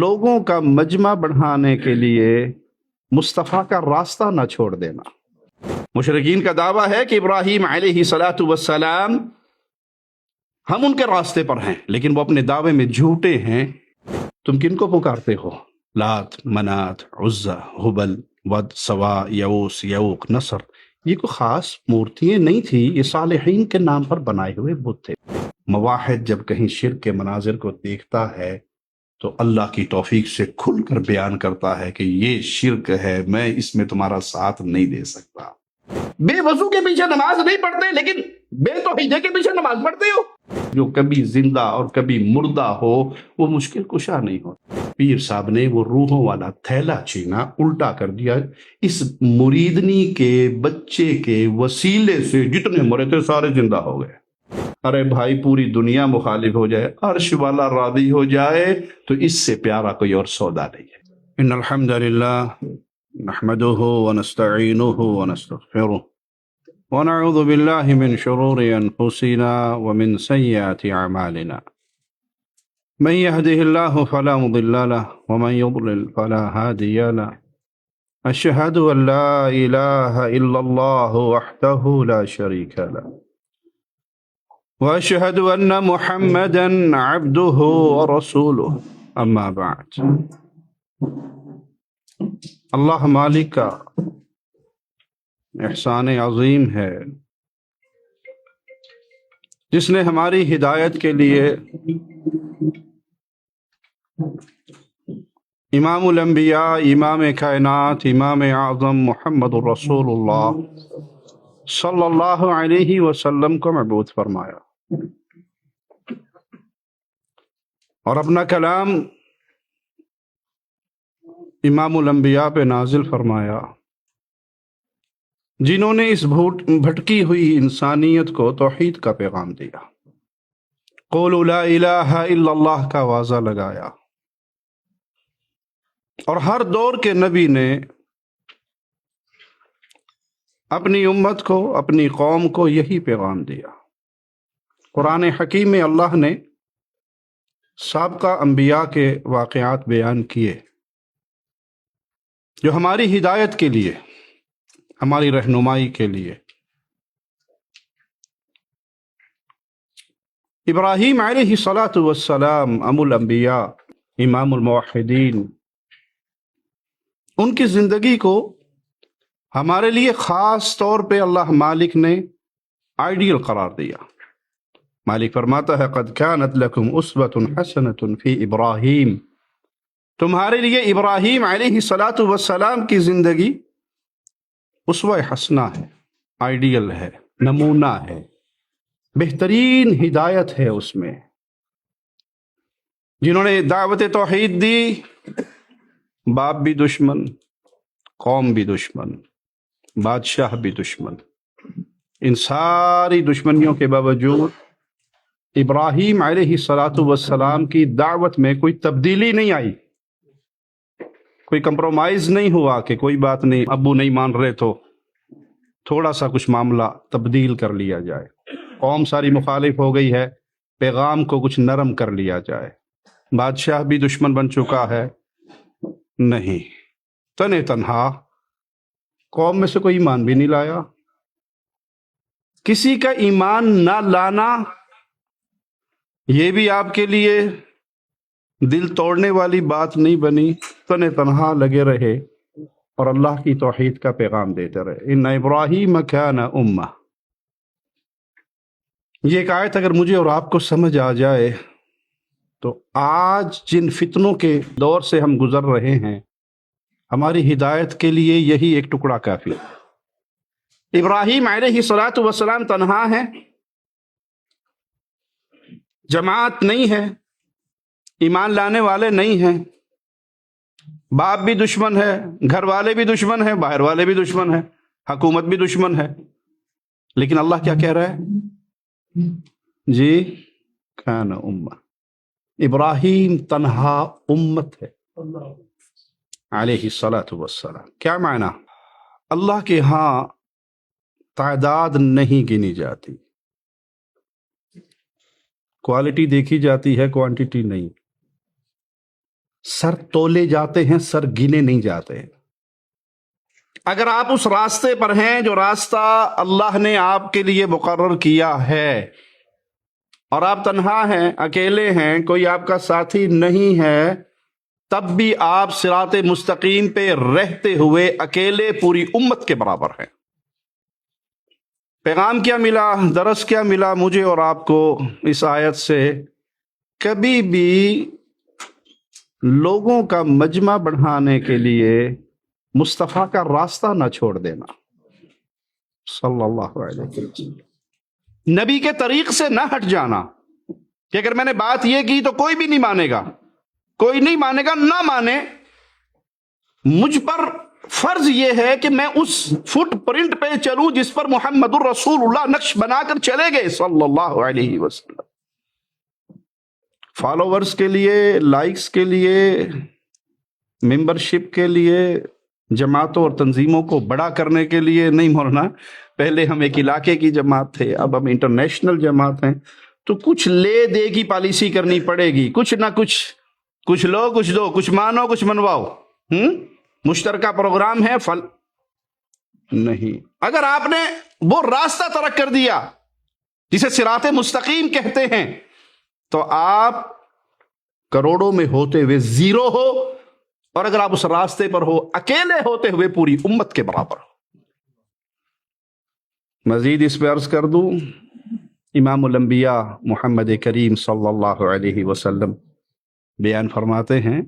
لوگوں کا مجمع بڑھانے کے لیے مصطفیٰ کا راستہ نہ چھوڑ دینا۔ مشرکین کا دعویٰ ہے کہ ابراہیم علیہ الصلاۃ والسلام ہم ان کے راستے پر ہیں، لیکن وہ اپنے دعوے میں جھوٹے ہیں۔ تم کن کو پکارتے ہو؟ لات، منات، عزا، ہبل، ود، سوا، یعوس، یعوق، نصر۔ یہ کوئی خاص مورتیاں نہیں تھی، یہ صالحین کے نام پر بنائے ہوئے بت تھے۔ موحد جب کہیں شرک کے مناظر کو دیکھتا ہے تو اللہ کی توفیق سے کھل کر بیان کرتا ہے کہ یہ شرک ہے، میں اس میں تمہارا ساتھ نہیں دے سکتا۔ بے وضو کے پیچھے نماز نہیں پڑھتے، لیکن بے توحیدے کے پیچھے نماز پڑھتے ہو۔ جو کبھی زندہ اور کبھی مردہ ہو وہ مشکل کشا نہیں ہو۔ پیر صاحب نے وہ روحوں والا تھیلا چھینا، الٹا کر دیا، اس مریدنی کے بچے کے وسیلے سے جتنے مرے تھے سارے زندہ ہو گئے۔ ارے بھائی، پوری دنیا مخالف ہو جائے، عرش والا راضی ہو جائے تو اس سے پیارا کوئی اور سودا نہیں ہے۔ ان الحمد للہ نحمده ونستعینه ونستغفره ونعوذ بالله من شرور انفسنا ومن سيئات اعمالنا، من يهده الله فلا مضل له ومن يضلل فلا هادي له، اشهد ان لا اله الا الله وحده لا شريك له، واشهد ان محمدا عبده ورسوله، اما بعد۔ اللہ مالک کا احسان عظیم ہے جس نے ہماری ہدایت کے لیے امام الانبیاء، امام کائنات، امام اعظم محمد الرسول اللہ صلی اللہ علیہ وسلم کو مبعوث فرمایا اور اپنا کلام امام الانبیاء پہ نازل فرمایا، جنہوں نے اس بھٹکی ہوئی انسانیت کو توحید کا پیغام دیا، قولوا لا الہ الا اللہ کا واضح لگایا، اور ہر دور کے نبی نے اپنی امت کو، اپنی قوم کو یہی پیغام دیا۔ قرآن حکیم میں اللہ نے سابقہ انبیاء کے واقعات بیان کیے جو ہماری ہدایت کے لیے، ہماری رہنمائی کے لیے۔ ابراہیم علیہ الصلاۃ والسلام ابو الانبیاء، امام الموحدین، ان کی زندگی کو ہمارے لیے خاص طور پہ اللہ مالک نے آئیڈیل قرار دیا۔ مالک فرماتا ہے قد كانت لكم اسوة حسنة فی ابراہیم، تمہارے لیے ابراہیم علیہ الصلاۃ والسلام کی زندگی اسوہ حسنہ ہے، آئیڈیل ہے، نمونہ ہے، بہترین ہدایت ہے اس میں۔ جنہوں نے دعوت توحید دی، باپ بھی دشمن، قوم بھی دشمن، بادشاہ بھی دشمن، ان ساری دشمنیوں کے باوجود ابراہیم علیہ الصلاۃ والسلام کی دعوت میں کوئی تبدیلی نہیں آئی، کوئی کمپرومائز نہیں ہوا کہ کوئی بات نہیں، ابو نہیں مان رہے تو تھوڑا سا کچھ معاملہ تبدیل کر لیا جائے، قوم ساری مخالف ہو گئی ہے، پیغام کو کچھ نرم کر لیا جائے، بادشاہ بھی دشمن بن چکا ہے، نہیں، تنے تنہا قوم میں سے کوئی ایمان بھی نہیں لایا۔ کسی کا ایمان نہ لانا یہ بھی آپ کے لیے دل توڑنے والی بات نہیں بنی، تنے تنہا لگے رہے اور اللہ کی توحید کا پیغام دیتے رہے۔ ان ابراہیم کان امہ، یہ ایک آیت اگر مجھے اور آپ کو سمجھ آ جائے تو آج جن فتنوں کے دور سے ہم گزر رہے ہیں، ہماری ہدایت کے لیے یہی ایک ٹکڑا کافی ہے۔ ابراہیم علیہ الصلاۃ والسلام تنہا ہے، جماعت نہیں ہے، ایمان لانے والے نہیں ہیں، باپ بھی دشمن ہے، گھر والے بھی دشمن ہیں، باہر والے بھی دشمن ہیں، حکومت بھی دشمن ہے، لیکن اللہ کیا کہہ رہا ہے؟ جی کان امہ، ابراہیم تنہا امت ہے علیہ الصلاۃ والسلام۔ کیا معنی؟ اللہ کے ہاں تعداد نہیں گنی جاتی، کوالٹی دیکھی جاتی ہے، کوانٹیٹی نہیں۔ سر تولے جاتے ہیں، سر گنے نہیں جاتے۔ اگر آپ اس راستے پر ہیں جو راستہ اللہ نے آپ کے لیے مقرر کیا ہے، اور آپ تنہا ہیں، اکیلے ہیں، کوئی آپ کا ساتھی نہیں ہے، تب بھی آپ صراط مستقیم پہ رہتے ہوئے اکیلے پوری امت کے برابر ہیں۔ پیغام کیا ملا، درس کیا ملا مجھے اور آپ کو اس آیت سے؟ کبھی بھی لوگوں کا مجمع بڑھانے کے لیے مصطفیٰ کا راستہ نہ چھوڑ دینا، صلی اللہ علیہ وسلم۔ نبی کے طریق سے نہ ہٹ جانا کہ اگر میں نے بات یہ کی تو کوئی بھی نہیں مانے گا، کوئی نہیں مانے گا، نہ مانے، مجھ پر فرض یہ ہے کہ میں اس فٹ پرنٹ پہ چلوں جس پر محمد الرسول اللہ نقش بنا کر چلے گئے صلی اللہ علیہ وسلم۔ فالوورز کے لیے، لائکس کے لیے، ممبرشپ کے لیے، جماعتوں اور تنظیموں کو بڑا کرنے کے لیے نہیں مولانا۔ پہلے ہم ایک علاقے کی جماعت تھے، اب ہم انٹرنیشنل جماعت ہیں، تو کچھ لے دے کی پالیسی کرنی پڑے گی، کچھ نہ کچھ لو کچھ دو، کچھ مانو کچھ منواؤ۔ مشترکہ پروگرام ہے نہیں۔ اگر آپ نے وہ راستہ ترک کر دیا جسے صراط مستقیم کہتے ہیں، تو آپ کروڑوں میں ہوتے ہوئے زیرو ہو، اور اگر آپ اس راستے پر ہو اکیلے ہوتے ہوئے پوری امت کے برابر ہو۔ مزید اس پہ عرض کر دوں، امام الانبیاء محمد کریم صلی اللہ علیہ وسلم بیان فرماتے ہیں،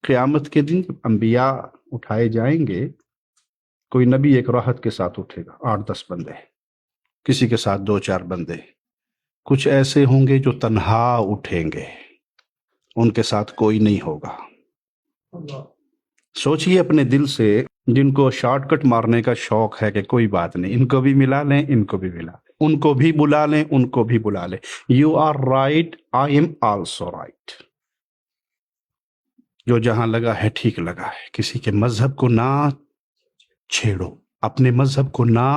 قیامت کے دن جب انبیاء اٹھائے جائیں گے، کوئی نبی ایک راحت کے ساتھ اٹھے گا، 8-10 بندے، کسی کے ساتھ 2-4 بندے، کچھ ایسے ہوں گے جو تنہا اٹھیں گے، ان کے ساتھ کوئی نہیں ہوگا۔ سوچئے اپنے دل سے، جن کو شارٹ کٹ مارنے کا شوق ہے کہ کوئی بات نہیں، ان کو بھی ملا لیں، ان کو بھی ملا لیں، ان کو بھی بلا لیں، ان کو بھی بلا لیں، you are right, I am also right. جو جہاں لگا ہے ٹھیک لگا ہے، کسی کے مذہب کو نہ چھیڑو، اپنے مذہب کو نہ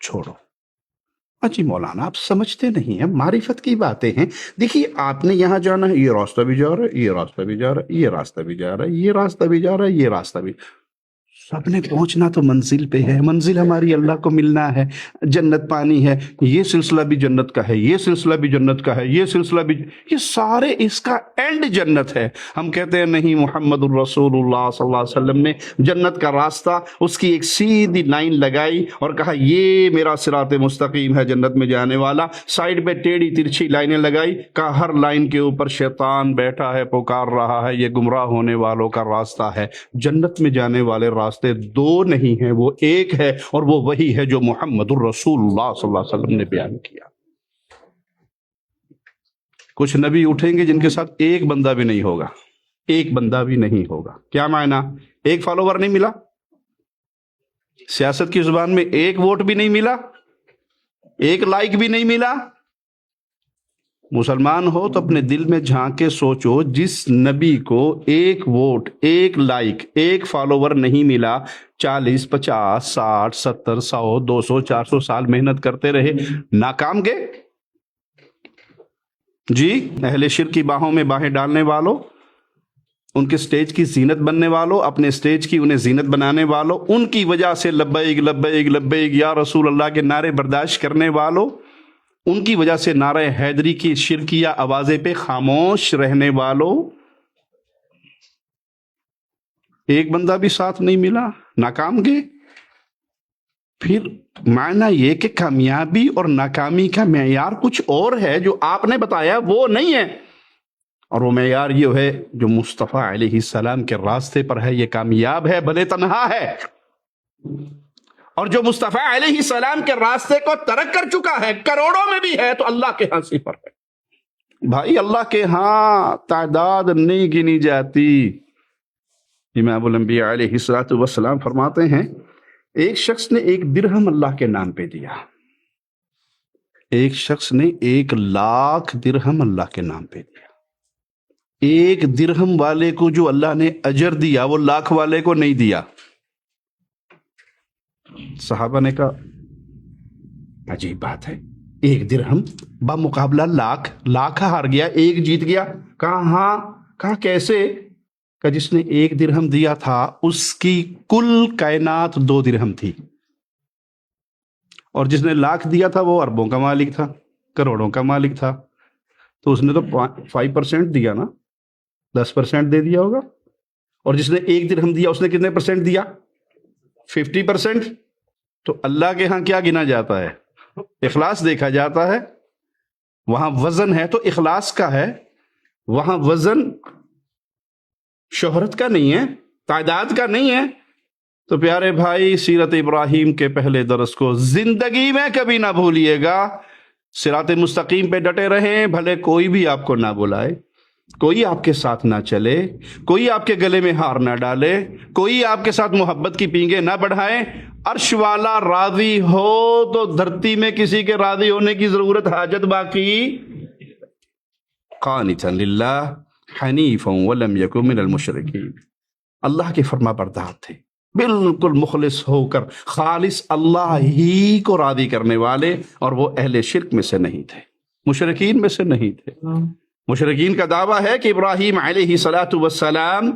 چھوڑو۔ جی مولانا آپ سمجھتے نہیں ہیں، معرفت کی باتیں ہیں۔ دیکھیے آپ نے یہاں جانا ہے، یہ راستہ بھی جا رہا ہے، یہ راستہ بھی جا رہا ہے، یہ راستہ بھی جا رہا ہے، یہ راستہ بھی جا رہا ہے، یہ راستہ بھی، سب نے پہنچنا تو منزل پہ ہے۔ منزل ہماری اللہ کو ملنا ہے، جنت پانی ہے، یہ سلسلہ بھی جنت کا ہے، یہ سلسلہ بھی جنت کا ہے، یہ سلسلہ بھی، یہ سارے اس کا اینڈ جنت ہے۔ ہم کہتے ہیں نہیں، محمد الرسول اللہ صلی اللہ علیہ وسلم نے جنت کا راستہ، اس کی ایک سیدھی لائن لگائی اور کہا یہ میرا صراط مستقیم ہے جنت میں جانے والا۔ سائڈ پہ ٹیڑھی ترچھی لائنیں لگائی، کہا ہر لائن کے اوپر شیطان بیٹھا ہے، پکار رہا ہے، یہ گمراہ ہونے والوں کا راستہ ہے۔ جنت میں جانے والے راستے دو نہیں ہیں، وہ ایک ہے، اور وہ وہی ہے جو محمد الرسول اللہ صلی اللہ علیہ وسلم نے بیان کیا۔ کچھ نبی اٹھیں گے جن کے ساتھ ایک بندہ بھی نہیں ہوگا، ایک بندہ بھی نہیں ہوگا۔ کیا معنی؟ ایک فالوور نہیں ملا، سیاست کی زبان میں ایک ووٹ بھی نہیں ملا، ایک لائک بھی نہیں ملا۔ مسلمان ہو تو اپنے دل میں جھانک کے سوچو، جس نبی کو ایک ووٹ، ایک لائک، ایک فالوور نہیں ملا، 40 50 60 70 100 200 400 سال محنت کرتے رہے، ناکام گئے؟ جی اہل شرک کی باہوں میں باہیں ڈالنے والوں، ان کے سٹیج کی زینت بننے والوں، اپنے سٹیج کی انہیں زینت بنانے والوں، ان کی وجہ سے لبیک لبیک لبیک یا رسول اللہ کے نعرے برداشت کرنے والوں، ان کی وجہ سے نعرہ حیدری کی شرکیہ آوازیں پہ خاموش رہنے والوں، ایک بندہ بھی ساتھ نہیں ملا، ناکام گئے۔ پھر معنی یہ کہ کامیابی اور ناکامی کا معیار کچھ اور ہے، جو آپ نے بتایا وہ نہیں ہے، اور وہ معیار یہ ہے جو مصطفیٰ علیہ السلام کے راستے پر ہے، یہ کامیاب ہے بھلے تنہا ہے، اور جو مصطفیٰ علیہ السلام کے راستے کو ترک کر چکا ہے، کروڑوں میں بھی ہے، تو اللہ کے ہاں صفر ہے۔ بھائی اللہ کے ہاں تعداد نہیں گنی جاتی۔ امام الانبیاء علیہ السلام فرماتے ہیں، ایک شخص نے 1 درہم اللہ کے نام پہ دیا، ایک شخص نے 1,00,000 درہم اللہ کے نام پہ دیا۔ 1 درہم والے کو جو اللہ نے اجر دیا، وہ 1,00,000 والے کو نہیں دیا۔ صحابہ نے کہا عجیب بات ہے، 1 درہم بمقابلہ 1,00,000 ہار گیا، 1 جیت گیا۔ کہا ہاں، کہا کیسے؟ کہ جس نے 1 درہم دیا تھا اس کی کل کائنات 2 درہم تھی، اور جس نے 1,00,000 دیا تھا وہ اربوں کا مالک تھا، کروڑوں کا مالک تھا. تو اس نے تو 5% دیا نا، 10% دے دیا ہوگا. اور جس نے 1 درہم دیا اس نے کتنے پرسنٹ دیا؟ 50%. تو اللہ کے ہاں کیا گنا جاتا ہے؟ اخلاص دیکھا جاتا ہے. وہاں وزن ہے تو اخلاص کا ہے، وہاں وزن شہرت کا نہیں ہے، تعداد کا نہیں ہے. تو پیارے بھائی، سیرت ابراہیم کے پہلے درس کو زندگی میں کبھی نہ بھولیے گا. صراط مستقیم پہ ڈٹے رہیں، بھلے کوئی بھی آپ کو نہ بلائے، کوئی آپ کے ساتھ نہ چلے، کوئی آپ کے گلے میں ہار نہ ڈالے، کوئی آپ کے ساتھ محبت کی پینگیں نہ بڑھائے. عرش والا راضی ہو تو دھرتی میں کسی کے راضی ہونے کی ضرورت حاجت باقی. قانتا للہ حنیفا ولم یکن من المشرکین. اللہ کے فرما بردار تھے، بالکل مخلص ہو کر خالص اللہ ہی کو راضی کرنے والے، اور وہ اہل شرک میں سے نہیں تھے، مشرکین میں سے نہیں تھے. مشرکین کا دعویٰ ہے کہ ابراہیم علیہ السلام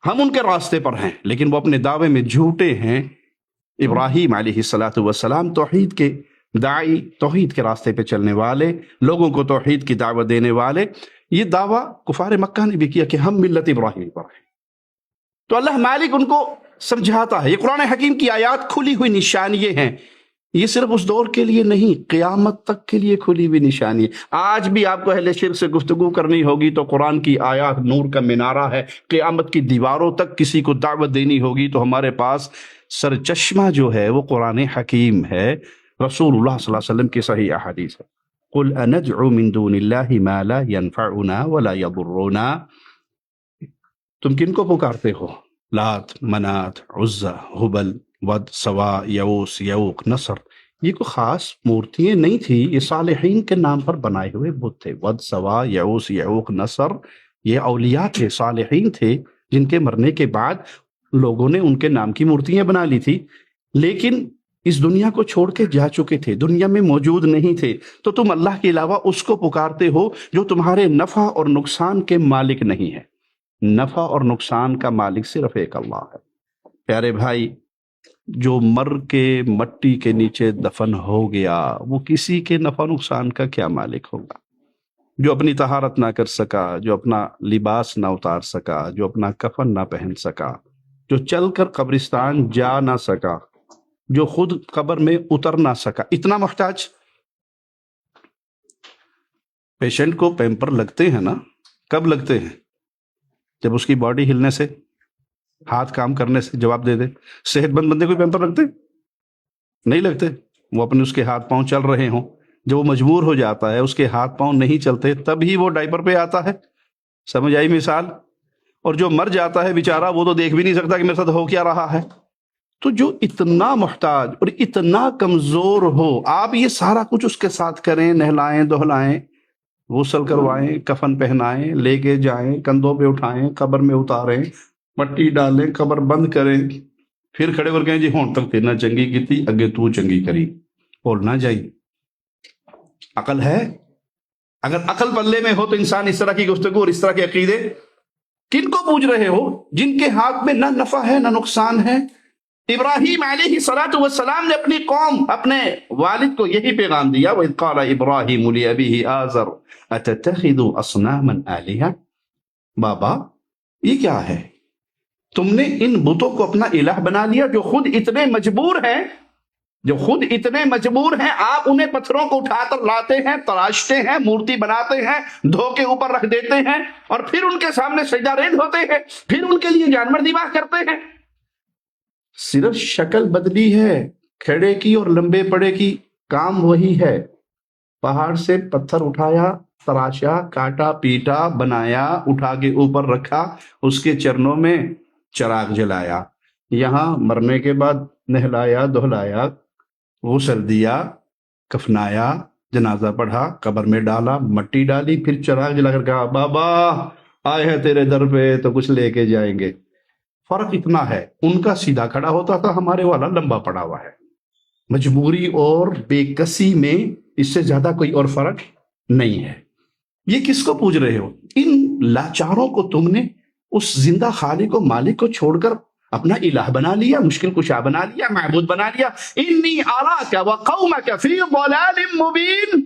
ہم ان کے راستے پر ہیں، لیکن وہ اپنے دعوے میں جھوٹے ہیں. ابراہیم علیہ السلام توحید کے داعی، توحید کے راستے پہ چلنے والے، لوگوں کو توحید کی دعوت دینے والے. یہ دعویٰ کفار مکہ نے بھی کیا کہ ہم ملت ابراہیم پر ہیں. تو اللہ مالک ان کو سمجھاتا ہے. یہ قرآن حکیم کی آیات کھلی ہوئی نشانیاں ہیں. یہ صرف اس دور کے لیے نہیں، قیامت تک کے لیے کھلی ہوئی نشانی ہے. آج بھی آپ کو اہل شرک سے گفتگو کرنی ہوگی تو قرآن کی آیات نور کا مینارہ ہے. قیامت کی دیواروں تک کسی کو دعوت دینی ہوگی تو ہمارے پاس سرچشمہ جو ہے وہ قرآن حکیم ہے، رسول اللہ صلی اللہ علیہ وسلم کی صحیح احادیث ہے. قل اندعو من دون اللہ ما لا ينفعنا ولا يضرنا. تم کن کو پکارتے ہو؟ لات، منات، عزا، ہبل، ود، سوا، یعوس، یعوق، نصر. یہ کوئی خاص مورتیاں نہیں تھی، یہ صالحین کے نام پر بنائے ہوئے بت تھے. ود، سوا، یعوس، یعوق، نصر یہ اولیاء تھے، صالحین تھے، جن کے مرنے کے بعد لوگوں نے ان کے نام کی مورتیاں بنا لی تھی، لیکن اس دنیا کو چھوڑ کے جا چکے تھے، دنیا میں موجود نہیں تھے. تو تم اللہ کے علاوہ اس کو پکارتے ہو جو تمہارے نفع اور نقصان کے مالک نہیں ہے. نفع اور نقصان کا مالک صرف ایک اللہ ہے. پیارے بھائی، جو مر کے مٹی کے نیچے دفن ہو گیا وہ کسی کے نفع نقصان کا کیا مالک ہوگا؟ جو اپنی طہارت نہ کر سکا، جو اپنا لباس نہ اتار سکا، جو اپنا کفن نہ پہن سکا، جو چل کر قبرستان جا نہ سکا، جو خود قبر میں اتر نہ سکا، اتنا محتاج. پیشنٹ کو پیمپر لگتے ہیں نا، کب لگتے ہیں؟ جب اس کی باڈی ہلنے سے، ہاتھ کام کرنے سے جواب دے دے. صحت مند بندے کو پیمپر لگتے نہیں لگتے. وہ اپنے اس کے ہاتھ پاؤں چل رہے ہوں، جب وہ مجبور ہو جاتا ہے، اس کے ہاتھ پاؤں نہیں چلتے، تب ہی وہ ڈائپر پہ آتا ہے. سمجھ آئی مثال؟ اور جو مر جاتا ہے بیچارہ، وہ تو دیکھ بھی نہیں سکتا کہ میرے ساتھ ہو کیا رہا ہے. تو جو اتنا محتاج اور اتنا کمزور ہو، آپ یہ سارا کچھ اس کے ساتھ کریں، نہلائیں، دہلائیں، غسل کروائیں، کفن پہنائیں، لے کے جائیں، کندھوں پہ اٹھائیں، قبر میں اتاریں، مٹی ڈالیں، قبر بند کریں، پھر کھڑے کر کہیں جی ہون تک تیرنا چنگی کی تھی، اگے تو چنگی کری، اور نہ جائی. عقل ہے؟ اگر عقل پلے میں ہو تو انسان اس طرح کی گفتگو اور اس طرح کے عقیدے کن کو پوچھ رہے ہو جن کے ہاتھ میں نہ نفع ہے نہ نقصان ہے؟ ابراہیم علیہ السلام نے اپنی قوم، اپنے والد کو یہی پیغام دیا. وَإِذْ قَالَ إِبْرَاهِيمُ لِأَبِيهِ آزَرَ أَتَتَّخِذُ أَصْنَامًا آلِهَةً. بابا یہ کیا ہے؟ تم نے ان بتوں کو اپنا الہ بنا لیا جو خود اتنے مجبور ہیں، آپ انہیں پتھروں کو اٹھا کر لاتے ہیں، تراشتے ہیں، مورتی بناتے ہیں، دھو کے اوپر رکھ دیتے ہیں، اور پھر ان کے سامنے سجدہ ریز ہوتے ہیں، پھر ان کے لیے جانور ذبح کرتے ہیں. صرف شکل بدلی ہے، کھڑے کی اور لمبے پڑے کی، کام وہی ہے. پہاڑ سے پتھر اٹھایا، تراشا، کاٹا، پیٹا، بنایا، اٹھا کے اوپر رکھا، اس کے چرنوں میں چراغ جلایا، یہاں مرنے کے بعد نہلایا، دہلایا، غسل دیا، کفنایا، جنازہ پڑھا، قبر میں ڈالا، مٹی ڈالی، پھر چراغ جلا کر کہا بابا آئے ہیں تیرے در پہ تو کچھ لے کے جائیں گے. فرق اتنا ہے، ان کا سیدھا کھڑا ہوتا تھا، ہمارے والا لمبا پڑا ہوا ہے. مجبوری اور بے کسی میں اس سے زیادہ کوئی اور فرق نہیں ہے. یہ کس کو پوچھ رہے ہو؟ ان لاچاروں کو تم نے اس زندہ خالق و مالک کو چھوڑ کر اپنا الہ بنا لیا، مشکل کشا بنا لیا، معبود بنا لیا. انی اراک وقومک فی ضلال مبین.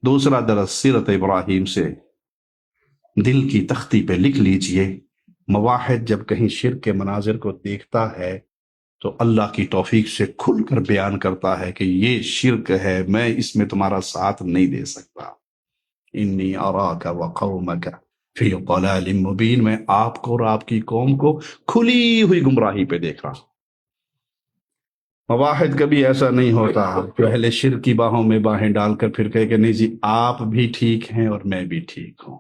دوسرا درس سیرت ابراہیم سے دل کی تختی پہ لکھ لیجئے. موحد جب کہیں شرک کے مناظر کو دیکھتا ہے تو اللہ کی توفیق سے کھل کر بیان کرتا ہے کہ یہ شرک ہے، میں اس میں تمہارا ساتھ نہیں دے سکتا. انی اراک وقومک فی ضلال مبین، میں آپ کو اور آپ کی قوم کو کھلی ہوئی گمراہی پہ دیکھ رہا ہوں. مواحد کبھی ایسا نہیں ہوتا کہ اہل شرک کی باہوں میں باہیں ڈال کر پھر کہے کہ نہیں جی آپ بھی ٹھیک ہیں اور میں بھی ٹھیک ہوں،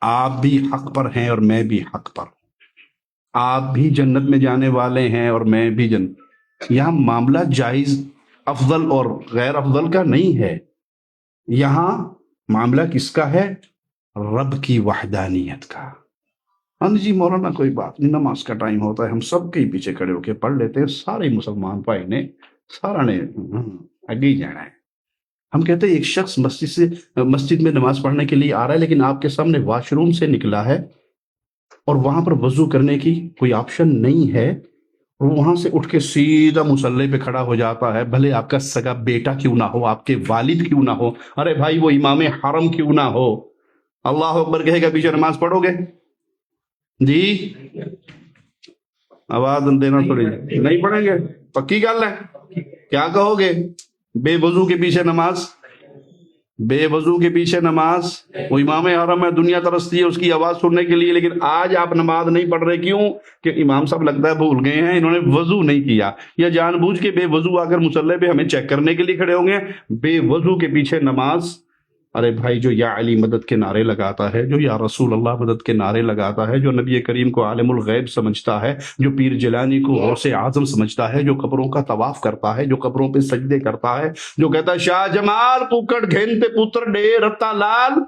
آپ بھی حق پر ہیں اور میں بھی حق پر ہوں، آپ بھی جنت میں جانے والے ہیں اور میں بھی جنت. یہاں معاملہ جائز افضل اور غیر افضل کا نہیں ہے، یہاں معاملہ کس کا ہے؟ رب کی وحدانیت کا. ہاں جی مولانا کوئی بات نہیں، نماز کا ٹائم ہوتا ہے ہم سب کے پیچھے کھڑے ہو کے پڑھ لیتے ہیں، سارے مسلمان بھائی نے سارا نے آگے ہی جانا ہے. ہم کہتے ہیں ایک شخص مسجد میں نماز پڑھنے کے لیے آ رہا ہے لیکن آپ کے سامنے واش روم سے نکلا ہے اور وہاں پر وضو کرنے کی کوئی آپشن نہیں ہے، اور وہاں سے اٹھ کے سیدھا مصلی پہ کھڑا ہو جاتا ہے، بھلے آپ کا سگا بیٹا کیوں نہ ہو، آپ کے والد کیوں نہ ہو، ارے بھائی وہ امام حرم کیوں نہ ہو. اللہ اکبر کہے گا پیچھے نماز پڑھو گے؟ جی آواز دینا تھوڑی، نہیں پڑھیں گے؟ پکی گل ہے. کیا کہو گے؟ بے وضو کے پیچھے نماز، بے وضو کے پیچھے نماز. وہ امام حرم ہے، دنیا ترستی ہے اس کی آواز سننے کے لیے، لیکن آج آپ نماز نہیں پڑھ رہے. کیوں؟ کہ امام صاحب لگتا ہے بھول گئے ہیں، انہوں نے وضو نہیں کیا، یا جان بوجھ کے بے وضو آ کر مصلی پہ ہمیں چیک کرنے کے لیے کھڑے ہوں گے. بے وضو کے پیچھے نماز. ارے بھائی جو یا علی مدد کے نعرے لگاتا ہے، جو یا رسول اللہ مدد کے نعرے لگاتا ہے، جو نبی کریم کو عالم الغیب سمجھتا ہے، جو پیر جیلانی کو غوث اعظم سمجھتا ہے، جو قبروں کا طواف کرتا ہے، جو قبروں پہ سجدے کرتا ہے، جو کہتا ہے شاہ جمال پکڑ گھنتے پتر ڈے رتا لال،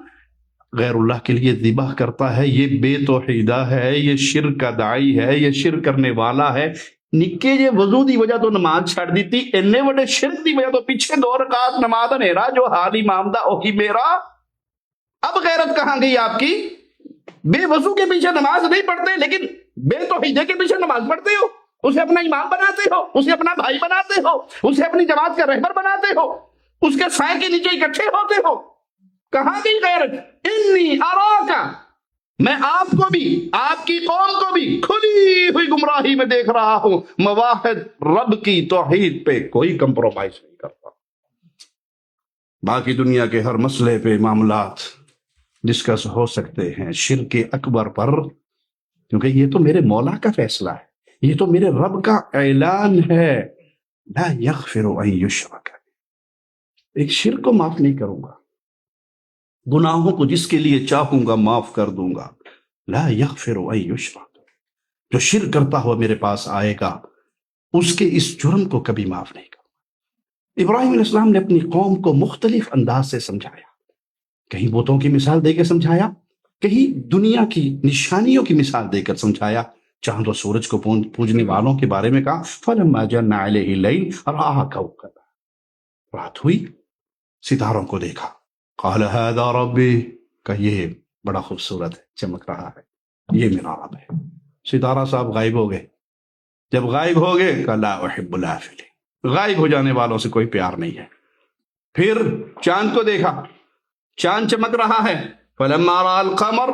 غیر اللہ کے لیے ذبح کرتا ہے، یہ بے توحیدہ ہے، یہ شرک کا داعی ہے، یہ شرک کرنے والا ہے. نکے جے وضو دی وجہ تو نماز چھڑ دیتی، انے وڈے شرک دی وجہ تو پیچھے 2 رکعت نماز نیرا جو حال امام دا اوہی میرا. اب غیرت کہاں گئی آپ کی؟ بے وضو کے پیچھے نماز نہیں پڑھتے لیکن بے توحیدے کے پیچھے نماز پڑھتے ہو، اسے اپنا امام بناتے ہو، اسے اپنا بھائی بناتے ہو، اسے اپنی جماعت کا رہبر بناتے ہو، اس کے سائے کے نیچے اکٹھے ہوتے ہو. کہاں گئی غیرت؟ انی اراکا، میں آپ کو بھی آپ کی قوم کو بھی کھلی ہوئی گمراہی میں دیکھ رہا ہوں. مواحد رب کی توحید پہ کوئی کمپرومائز نہیں کرتا. باقی دنیا کے ہر مسئلے پہ معاملات ڈسکس ہو سکتے ہیں، شرک اکبر پر، کیونکہ یہ تو میرے مولا کا فیصلہ ہے، یہ تو میرے رب کا اعلان ہے. لا یغفر ان یشرک، ایک شرک کو معاف نہیں کروں گا، گناہوں کو جس کے لیے چاہوں گا معاف کر دوں گا. لا یغفر ان یشرک، جو شرک کرتا ہوا میرے پاس آئے گا اس کے اس جرم کو کبھی معاف نہیں کروں. ابراہیم علیہ السلام نے اپنی قوم کو مختلف انداز سے سمجھایا، کہیں بتوں کی مثال دے کے سمجھایا، کہیں دنیا کی نشانیوں کی مثال دے کر سمجھایا، چاند و سورج کو پوجنے والوں کے بارے میں کہا فلما جن علیہ اللیل رأى کوكبا، رات ہوئی ستاروں کو دیکھا، قال هذا ربی، کہ یہ بڑا خوبصورت ہے، چمک رہا ہے، یہ میرا رب ہے. ستارہ صاحب غائب ہو گئے. جب غائب ہو گئے کہ لا احب الافلین، غائب ہو جانے والوں سے کوئی پیار نہیں ہے. پھر چاند کو دیکھا، چاند چمک رہا ہے، فلما رأى القمر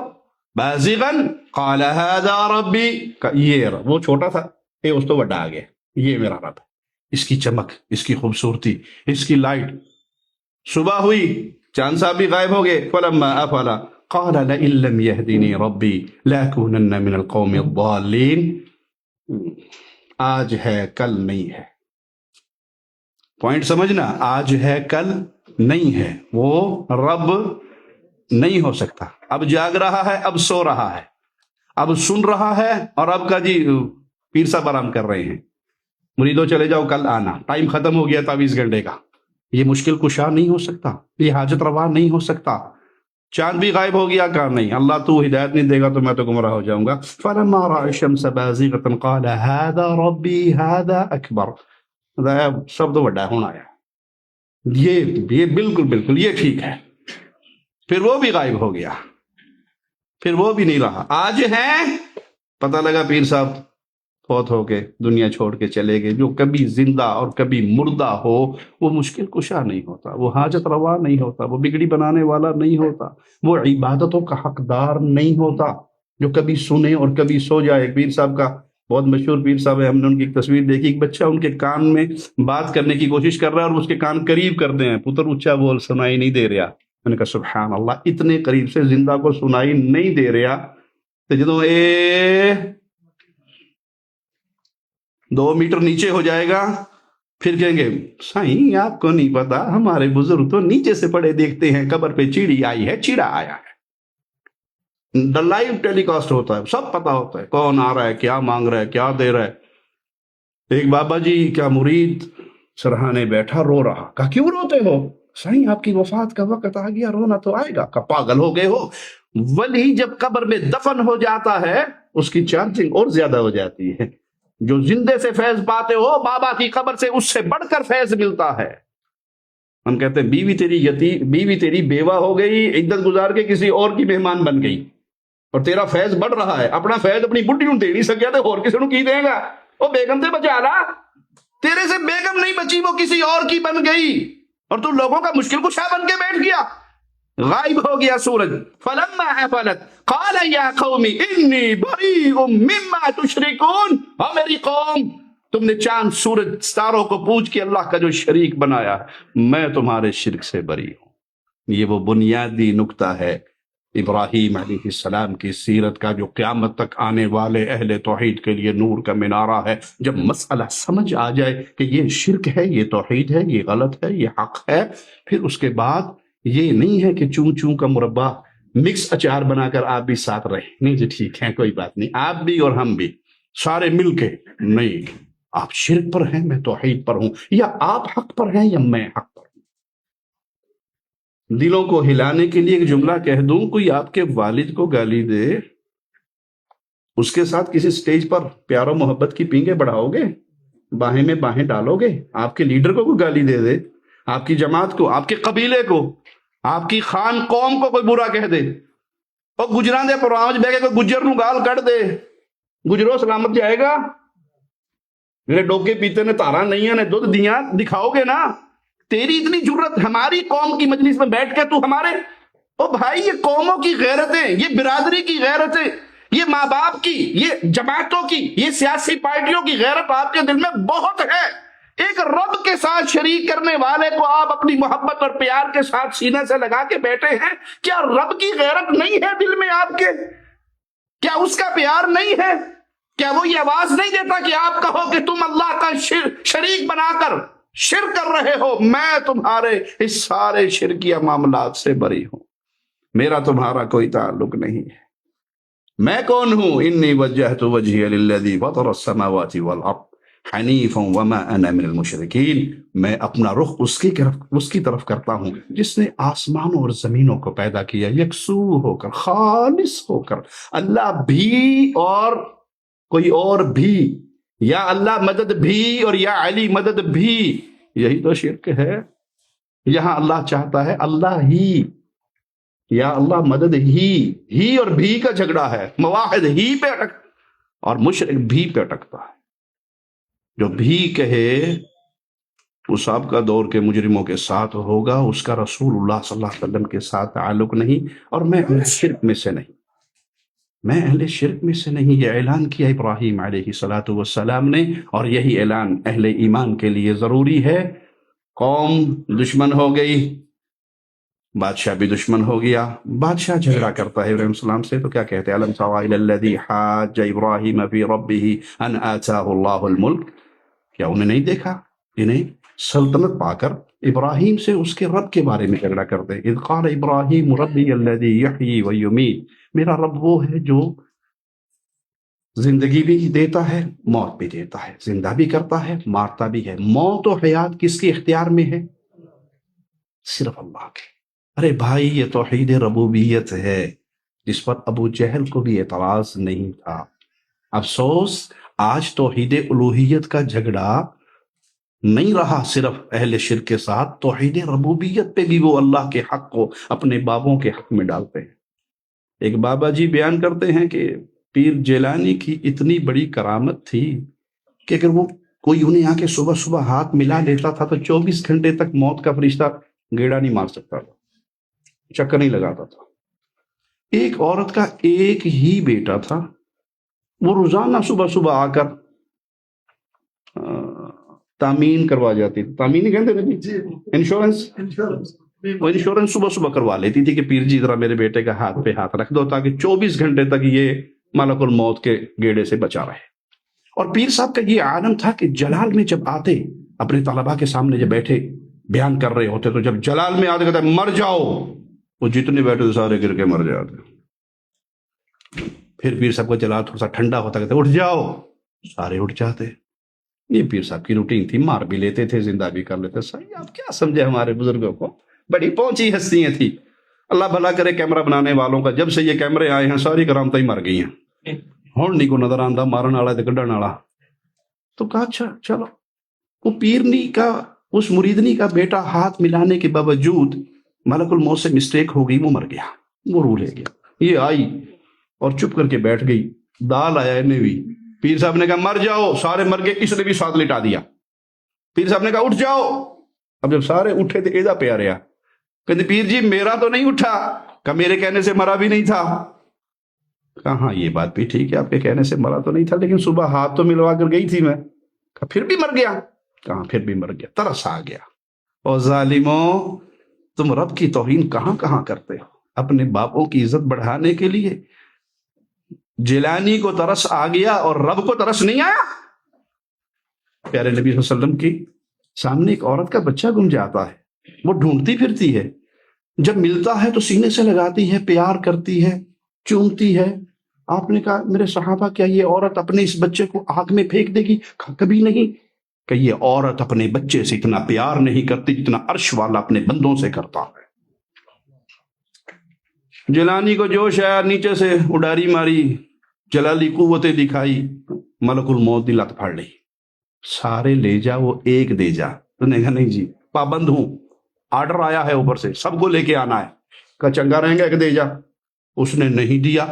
بازغا قال هذا ربی، کہ یہ رب، وہ چھوٹا تھا یہ اس تو بڑا آ گیا، یہ میرا رب ہے. اس کی چمک، اس کی خوبصورتی، اس کی لائٹ. صبح ہوئی، چاند صاحب بھی غائب ہو گئے، فلما افل قال لئن لم يهدني ربي لاكونن من القوم الضالين. آج ہے کل نہیں ہے، پوائنٹ سمجھنا، آج ہے کل نہیں ہے. وہ رب نہیں ہو سکتا. اب جاگ رہا ہے، اب سو رہا ہے، اب سن رہا ہے، اور اب کا جی پیر صاحب آرام کر رہے ہیں، مریدوں چلے جاؤ کل آنا، ٹائم ختم ہو گیا 24 گھنٹے کا. یہ مشکل کشا نہیں ہو سکتا، یہ حاجت روا نہیں ہو سکتا. چاند بھی غائب ہو گیا، کہا نہیں اللہ تو ہدایت نہیں دے گا تو میں تو گمراہ ہو جاؤں گا. فلما رأى الشمس بازغة قال هذا ربي هذا اکبر، سب تو بڑا ہونا ہے، یہ بالکل یہ ٹھیک ہے. پھر وہ بھی غائب ہو گیا. پھر وہ بھی نہیں رہا. آج ہیں پتہ لگا پیر صاحب فوت ہو کے دنیا چھوڑ کے چلے گئے. جو کبھی زندہ اور کبھی مردہ ہو وہ مشکل کشا نہیں ہوتا، وہ حاجت روا نہیں ہوتا، وہ بگڑی بنانے والا نہیں ہوتا، وہ عبادتوں کا حقدار نہیں ہوتا. جو کبھی سنے اور کبھی سو جائے. ایک پیر صاحب کا بہت مشہور پیر صاحب ہے، ہم نے ان کی ایک تصویر دیکھی، ایک بچہ ان کے کان میں بات کرنے کی کوشش کر رہا ہے اور اس کے کان قریب کرتے ہیں، پتر اونچا بول سنائی نہیں دے رہا. میں نے کہا سبحان اللہ، اتنے قریب سے زندہ کو سنائی نہیں دے رہا تو جدوں 2 میٹر نیچے ہو جائے گا پھر کہیں گے سائیں آپ کو نہیں پتا ہمارے بزرگ تو نیچے سے پڑے دیکھتے ہیں، قبر پہ چیڑی آئی ہے، چیڑا آیا ہے. لائیو ٹیلی کاسٹ ہوتا ہے، سب پتا ہوتا ہے کون آ رہا ہے، کیا مانگ رہا ہے، کیا دے رہا ہے. ایک بابا جی کیا مرید سرہانے بیٹھا رو رہا. کہا کیوں روتے ہو؟ سائیں آپ کی وفات کا وقت آ گیا، رونا تو آئے گا. کہا پاگل ہو گئے ہو، ولی جب قبر میں دفن ہو جاتا ہے اس کی چارجنگ اور زیادہ ہو جاتی ہے. جو زندے سے فیض پاتے ہو بابا کی قبر سے اس سے بڑھ کر فیض ملتا ہے. ہم کہتے ہیں بیوی تیری بیوہ ہو گئی، عدت گزار کے کسی اور کی مہمان بن گئی اور تیرا فیض بڑھ رہا ہے. اپنا فیض اپنی بڈھی نوں دے نہیں سکیا تو اور کسی نوں کی دے گا؟ وہ بیگم سے بچا لا، تیرے سے بیگم نہیں بچی، وہ کسی اور کی بن گئی اور تو لوگوں کا مشکل کشا بن کے بیٹھ گیا. غائب ہو گیا سورج. فلما افلت قال یا قوم انی بریء مما تشرکون. اور میری قوم، تم نے چاند سورج ستاروں کو پوچھ کے اللہ کا جو شریک بنایا ہے، میں تمہارے شرک سے بری ہوں. یہ وہ بنیادی نقطہ ہے ابراہیم علیہ السلام کی سیرت کا، جو قیامت تک آنے والے اہل توحید کے لیے نور کا مینارہ ہے. جب مسئلہ سمجھ آ جائے کہ یہ شرک ہے، یہ توحید ہے، یہ غلط ہے، یہ حق ہے، پھر اس کے بعد یہ نہیں ہے کہ چون چون کا مربع مکس اچار بنا کر آپ بھی ساتھ رہیں. نہیں جی ٹھیک ہے کوئی بات نہیں، آپ بھی اور ہم بھی سارے مل کے. نہیں، آپ شرک پر ہیں، میں توحید پر ہوں، یا آپ حق پر ہیں یا میں حق پر ہوں. دلوں کو ہلانے کے لیے ایک جملہ کہہ دوں، کوئی آپ کے والد کو گالی دے، اس کے ساتھ کسی سٹیج پر پیار و محبت کی پینگیں بڑھاؤ گے، باہیں میں باہیں ڈالو گے؟ آپ کے لیڈر کو کوئی گالی دے دے، آپ کی جماعت کو، آپ کے قبیلے کو، آپ کی خان قوم کو کوئی برا کہہ دے، اور گجران دے پروانج بہ کے کوئی گجر نو گال کٹ دے، گجرو سلامت جائے گا؟ میرے ڈوکے پیتے نے تارا نہیں ہے نے دودھ دیاں دکھاؤ گے نا؟ تیری اتنی جرت ہماری قوم کی مجلس میں بیٹھ کے تو ہمارے، او بھائی یہ قوموں کی غیرتیں، یہ برادری کی غیرتیں، یہ ماں باپ کی، یہ جماعتوں کی، یہ سیاسی پارٹیوں کی غیرت آپ کے دل میں بہت ہے. ایک رب کے ساتھ شریک کرنے والے کو آپ اپنی محبت اور پیار کے ساتھ سینے سے لگا کے بیٹھے ہیں. کیا رب کی غیرت نہیں ہے دل میں آپ کے؟ کیا اس کا پیار نہیں ہے؟ کیا وہ یہ آواز نہیں دیتا کہ آپ کہو کہ تم اللہ کا شریک بنا کر شرک کر رہے ہو، میں تمہارے اس سارے شرکیہ معاملات سے بری ہوں، میرا تمہارا کوئی تعلق نہیں ہے. میں کون ہوں؟ انی وجہت وجہی للذی فطر السماوات والارض حنیفا وما انا من المشرکین. میں اپنا رخ اس کی طرف کرتا ہوں جس نے آسمانوں اور زمینوں کو پیدا کیا یکسو ہو کر، خالص ہو کر. اللہ بھی اور کوئی اور بھی، یا اللہ مدد بھی اور یا علی مدد بھی، یہی تو شرک ہے. یہاں اللہ چاہتا ہے اللہ ہی، یا اللہ مدد ہی اور بھی کا جھگڑا ہے. مواحد ہی پہ اٹک اور مشرک بھی پہ اٹکتا ہے. جو بھی کہے وہ سابقہ دور کے مجرموں کے ساتھ ہوگا، اس کا رسول اللہ صلی اللہ علیہ وسلم کے ساتھ تعلق نہیں. اور میں اہل شرک میں سے نہیں، میں اہل شرک میں سے نہیں. یہ اعلان کیا ابراہیم علیہ السلام نے، اور یہی اعلان اہل ایمان کے لیے ضروری ہے. قوم دشمن ہو گئی، بادشاہ بھی دشمن ہو گیا. بادشاہ جھگڑا کرتا ہے ابراہیم السلام سے تو کیا کہتے ہیں؟ الم تر الی الذی حاج ابراہیم فی ربہ ان آتاہ اللہ الملک. کیا انہیں نہیں دیکھا؟ انہیں سلطنت پا کر ابراہیم سے اس کے رب کے بارے میں جھگڑا کرتے ہیں. اذ قال ابراہیم ربی الذی یحیی ویمیت. میرا رب وہ ہے جو زندگی بھی دیتا ہے، موت بھی دیتا ہے، زندہ بھی کرتا ہے، مارتا بھی ہے. موت و حیات کس کے اختیار میں ہے؟ صرف اللہ کے. ارے بھائی یہ توحید ربوبیت ہے جس پر ابو جہل کو بھی اعتراض نہیں تھا. افسوس آج توحید الوہیت کا جھگڑا نہیں رہا صرف اہل شرک کے ساتھ، توحید ربوبیت پہ بھی وہ اللہ کے حق کو اپنے بابوں کے حق میں ڈالتے ہیں. ایک بابا جی بیان کرتے ہیں کہ پیر جیلانی کی اتنی بڑی کرامت تھی کہ اگر وہ کوئی انہیں آ کے صبح صبح ہاتھ ملا لیتا تھا تو 24 گھنٹے تک موت کا فرشتہ گیڑا نہیں مار سکتا تھا، چکر نہیں لگاتا تھا۔ ایک عورت کا ایک ہی بیٹا تھا، وہ روزانہ صبح صبح آ کر تامین کروا جاتی تھی، تامین ہی کہتے ہیں جی، انشورنس، وہ انشورنس صبح صبح کروا لیتی تھی کہ پیر جی ذرا میرے بیٹے کا ہاتھ پہ ہاتھ رکھ دو تاکہ 24 گھنٹے تک یہ ملک الموت کے گیڑے سے بچا رہے۔ اور پیر صاحب کا یہ عالم تھا کہ جلال میں جب آتے، اپنے طلباء کے سامنے جب بیٹھے بیان کر رہے ہوتے تو جب جلال میں آتے کہتے مر جاؤ، وہ جتنے بیٹھے تھے سارے گر کے مر جاتے۔ پھر پیر صاحب کا جلال تھوڑا سا ٹھنڈا ہوتا کہتے اٹھ جاؤ، سارے اٹھ جاتے۔ یہ پیر صاحب کی روٹین تھی، مار بھی لیتے تھے، زندہ بھی کر لیتے۔ صحیح، آپ کیا سمجھے ہمارے بزرگوں کو، بڑی پہنچی ہستیاں تھی۔ اللہ بھلا کرے کیمرہ بنانے والوں کا، جب سے یہ کیمرے آئے ہیں ساری کرامتیں مر گئی ہیں، ہون نہیں کو نظر آندہ مارن والا تے کڈن والا۔ تو کہا اچھا چلو، وہ پیرنی کا، اس مریدنی کا بیٹا ہاتھ ملانے کے باوجود ملک الموت سے مسٹیک ہو گئی، وہ مر گیا، وہ روح لے گیا۔ یہ آئی اور چپ کر کے بیٹھ گئی، دال آیا انہیں بھی۔ پیر صاحب نے کہا مر جاؤ، سارے مر گئے، اس نے بھی ساتھ لٹا دیا۔ پیر صاحب نے کہا اٹھ جاؤ۔ اب جب سارے اٹھے تھے ایزا پہ آ رہا، کہتے پیر جی میرا تو نہیں اٹھا، کہ میرے کہنے سے مرا بھی نہیں تھا۔ کہا ہاں یہ بات بھی ٹھیک ہے، آپ کے کہنے سے مرا تو نہیں تھا، لیکن صبح ہاتھ تو ملوا کر گئی تھی میں۔ کہا پھر بھی مر گیا؟ کہاں پھر بھی مر گیا، ترس آ گیا۔ اور ظالموں، تم رب کی توہین کہاں کہاں کرتے ہو اپنے باپوں کی عزت بڑھانے کے لیے۔ جیلانی کو ترس آ گیا اور رب کو ترس نہیں آیا۔ پیارے نبی صلی اللہ علیہ وسلم کی سامنے ایک عورت کا بچہ گم جاتا ہے، وہ ڈھونڈتی پھرتی ہے، جب ملتا ہے تو سینے سے لگاتی ہے، پیار کرتی ہے، چومتی ہے۔ آپ نے کہا میرے صحابہ کیا یہ عورت اپنے اس بچے کو آگ میں پھینک دے گی؟ کہا کبھی نہیں، کہ یہ عورت اپنے بچے سے اتنا پیار نہیں کرتی جتنا عرش والا اپنے بندوں سے کرتا ہے۔ جیلانی کو جوش آیا، نیچے سے اڈاری ماری، جلالی قوتیں دکھائی، ملک الموت دی لت پھاڑ لی، سارے لے جا وہ ایک دے جا۔ تو نے کہا نہیں جی پابند ہوں، آرڈر آیا ہے اوپر سے، سب کو لے کے آنا ہے۔ کہا چنگا رہیں گا ایک دے جا۔ اس نے نہیں دیا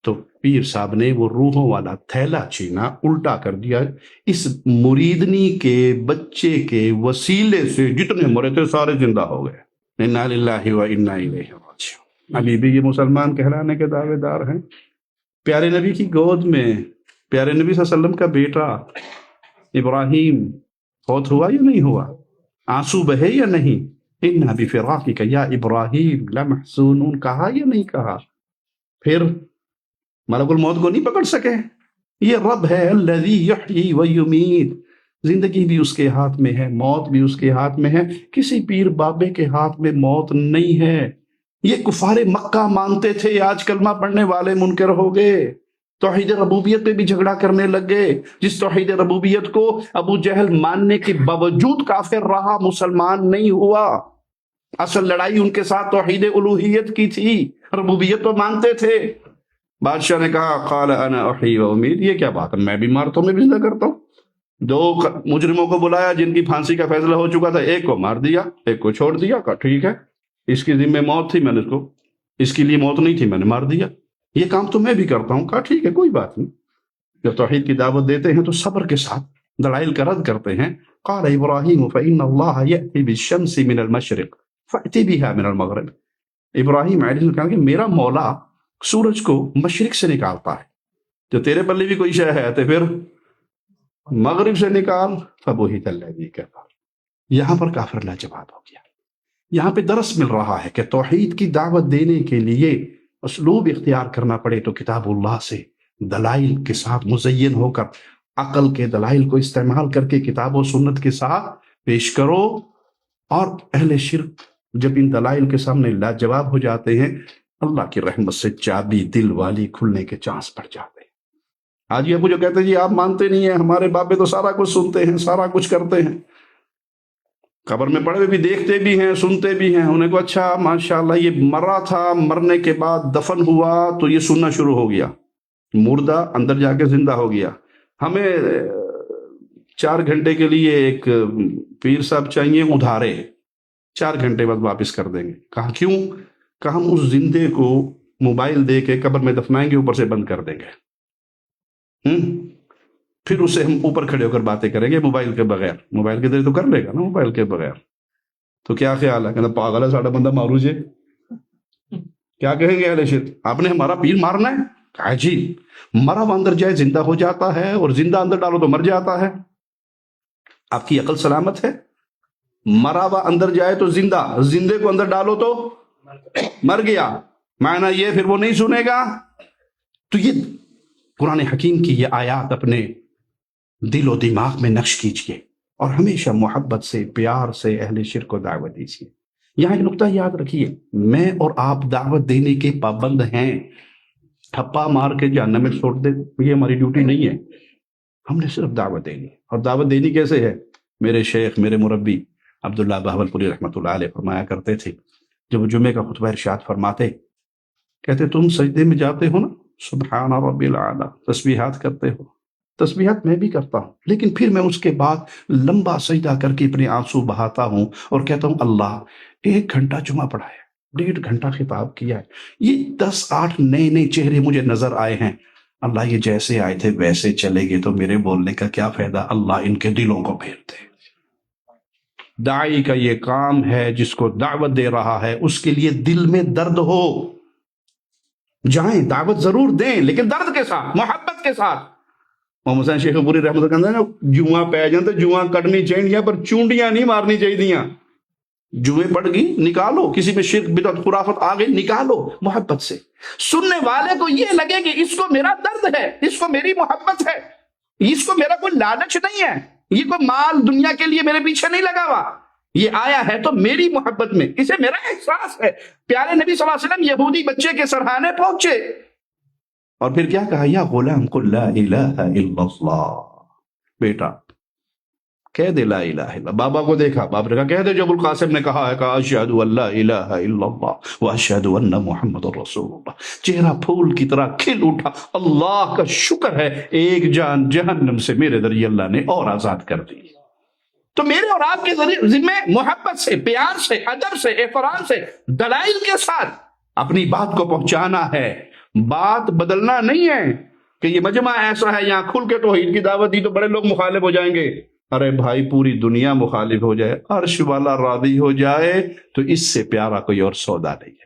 تو پیر صاحب نے وہ روحوں والا تھیلا چھینا، الٹا کر دیا، اس مریدنی کے بچے کے وسیلے سے جتنے مرے تھے سارے زندہ ہو گئے۔ انا للہ و انا الیہ راجعون۔ ابھی بھی یہ مسلمان کہلانے کے دعوے دار ہیں۔ پیارے نبی کی گود میں پیارے نبی صلی اللہ علیہ وسلم کا بیٹا ابراہیم فوت ہوا یا نہیں ہوا؟ آنسو بہے یا نہیں؟ انا بفراقک یا ابراہیم لمحزونون، کہا یا نہیں کہا؟ پھر ملک الموت کو نہیں پکڑ سکے؟ یہ رب ہے الذی یحیی و یمیت، زندگی بھی اس کے ہاتھ میں ہے، موت بھی اس کے ہاتھ میں ہے، کسی پیر بابے کے ہاتھ میں موت نہیں ہے۔ یہ کفار مکہ مانتے تھے، آج کلمہ پڑھنے والے منکر ہو گئے، توحید ربوبیت پہ بھی جھگڑا کرنے لگ گئے۔ جس توحید ربوبیت کو ابو جہل ماننے کے باوجود کافر رہا، مسلمان نہیں ہوا۔ اصل لڑائی ان کے ساتھ توحید الوہیت کی تھی، ربوبیت تو مانتے تھے۔ بادشاہ نے کہا قال انا احیی و امید، یہ کیا بات ہے، میں بھی مارتا ہوں میں بھی زندہ کرتا ہوں۔ دو مجرموں کو بلایا جن کی پھانسی کا فیصلہ ہو چکا تھا، ایک کو مار دیا ایک کو چھوڑ دیا، کہا ٹھیک ہے، اس کی ذمہ موت تھی، میں نے اس کے لیے موت نہیں تھی، میں نے مار دیا، یہ کام تو میں بھی کرتا ہوں، کہا ٹھیک ہے کوئی بات نہیں۔ جب توحید کی دعوت دیتے ہیں تو صبر کے ساتھ دلائل کا رد کرتے ہیں۔ قال ابراہیم فإن اللہ یأتی بالشمس من المشرق فأتی بها من المغرب، ابراہیم علیہ السلام کہا کہ میرا مولا سورج کو مشرق سے نکالتا ہے، جو تیرے پلے بھی کوئی شے ہے تو پھر مغرب سے نکال۔ فبہت الذی کفر، یہاں پر کافر لاجواب ہو گیا۔ یہاں پہ درس مل رہا ہے کہ توحید کی دعوت دینے کے لیے اسلوب اختیار کرنا پڑے تو کتاب اللہ سے دلائل کے ساتھ مزین ہو کر، عقل کے دلائل کو استعمال کر کے کتاب و سنت کے ساتھ پیش کرو۔ اور اہل شرک جب ان دلائل کے سامنے لاجواب ہو جاتے ہیں، اللہ کی رحمت سے چابی دل والی کھلنے کے چانس پڑ جاتے ہیں۔ آج یہ جو کہتے ہیں جی آپ مانتے نہیں ہیں، ہمارے بابے تو سارا کچھ سنتے ہیں، سارا کچھ کرتے ہیں، قبر میں پڑے ہوئے بھی دیکھتے بھی ہیں، سنتے بھی ہیں، انہیں کو اچھا ماشاءاللہ یہ مرا تھا، مرنے کے بعد دفن ہوا تو یہ سننا شروع ہو گیا، مردہ اندر جا کے زندہ ہو گیا، ہمیں 4 گھنٹے کے لیے ایک پیر صاحب چاہیے ادھارے، 4 گھنٹے بعد واپس کر دیں گے۔ کہا کیوں؟ کہ ہم اس زندے کو موبائل دے کے قبر میں دفنائیں گے، اوپر سے بند کر دیں گے، پھر اسے ہم اوپر کھڑے ہو کر باتیں کریں گے موبائل کے بغیر. موبائل کے ذریعے تو کر لے گا نا، موبائل کے بغیر. تو کیا خیال ہے؟ کہنا پاگل ہے ساڑھا بندہ مارو جی. کیا کہیں گے اہل شرک؟ آپ نے ہمارا پیر مارنا ہے؟ کہا جی مرا ہوا اندر جائے زندہ ہو جاتا ہے، اور زندہ اندر ڈالو تو مر جاتا ہے. آپ کی عقل سلامت ہے؟ مرا ہوا اندر جائے تو زندہ، زندے کو اندر ڈالو تو مر گیا. معنی یہ پھر وہ نہیں سنے گا. تو یہ قرآن حکیم کی یہ آیات اپنے دل و دماغ میں نقش کیجئے، اور ہمیشہ محبت سے، پیار سے اہل شرک کو دعوت دیجئے. یہاں ایک نقطہ یاد رکھیے، میں اور آپ دعوت دینے کے پابند ہیں. ٹھپا مار کے جہنم میں چھوڑ دے یہ ہماری ڈیوٹی نہیں ہے. ہم نے صرف دعوت دینی. اور دعوت دینی کیسے ہے؟ میرے شیخ، میرے مربی عبداللہ بہاولپوری رحمۃ اللہ علیہ فرمایا کرتے تھے، جب جمعے کا خطبہ ارشاد فرماتے، کہتے تم سجدے میں جاتے ہو نا، سبحان ربی الاعلیٰ تسبیحات کرتے ہو، تسبیحات میں بھی کرتا ہوں، لیکن پھر میں اس کے بعد لمبا سجدہ کر کے اپنے آنسو بہاتا ہوں اور کہتا ہوں اللہ 1 گھنٹہ جمعہ پڑھایا، 1.5 گھنٹہ خطاب کیا ہے، یہ 10-8 نئے چہرے مجھے نظر آئے ہیں، اللہ یہ جیسے آئے تھے ویسے چلے گئے تو میرے بولنے کا کیا فائدہ؟ اللہ ان کے دلوں کو پھیر دے. داعی کا یہ کام ہے، جس کو دعوت دے رہا ہے اس کے لیے دل میں درد ہو. جائیں دعوت ضرور دیں، لیکن درد کے ساتھ، محبت کے ساتھ. محمد حسین شیخ پوری رحمت اللہ علیہ نے جواں پہ جاتے جواں کٹنی چاہیے پر چونڈیاں نہیں مارنی چاہیے. جوئیں پڑ گئی نکالو، کسی میں شرک بدعت خرافت آ گئی نکالو محبت سے. سننے والے کو یہ لگے کہ اس کو میرا درد ہے، اس کو میری محبت ہے، اس کو میرا کوئی لالچ نہیں ہے، یہ کوئی مال دنیا کے لیے میرے پیچھے نہیں لگا ہوا، یہ آیا ہے تو میری محبت میں، اسے میرا احساس ہے. پیارے نبی صلی اللہ علیہ وسلم یہودی بچے کے سرحانے پہنچے اور پھر کیا کہا؟ یا غلام قل لا الہ الا اللہ، بیٹا کہہ دے لا الہ الا. بابا کو دیکھا، باپ نے کہا کہہ دے جو ابو القاسم نے کہا ہے، کہا اشہد ان لا الہ الا اللہ واشہد ان محمد رسول اللہ. چہرہ پھول کی طرح کھل اٹھا. اللہ کا شکر ہے ایک جان جہنم سے میرے ذریعے اللہ نے اور آزاد کر دی. تو میرے اور آپ کے ذمہ محبت سے، پیار سے، ادب سے، احترام سے، دلائل کے ساتھ اپنی بات کو پہنچانا ہے. بات بدلنا نہیں ہے کہ یہ مجمع ایسا ہے یہاں کھل کے توحید کی دعوت دی تو بڑے لوگ مخالف ہو جائیں گے. ارے بھائی پوری دنیا مخالف ہو جائے، عرش والا راضی ہو جائے تو اس سے پیارا کوئی اور سودا نہیں ہے.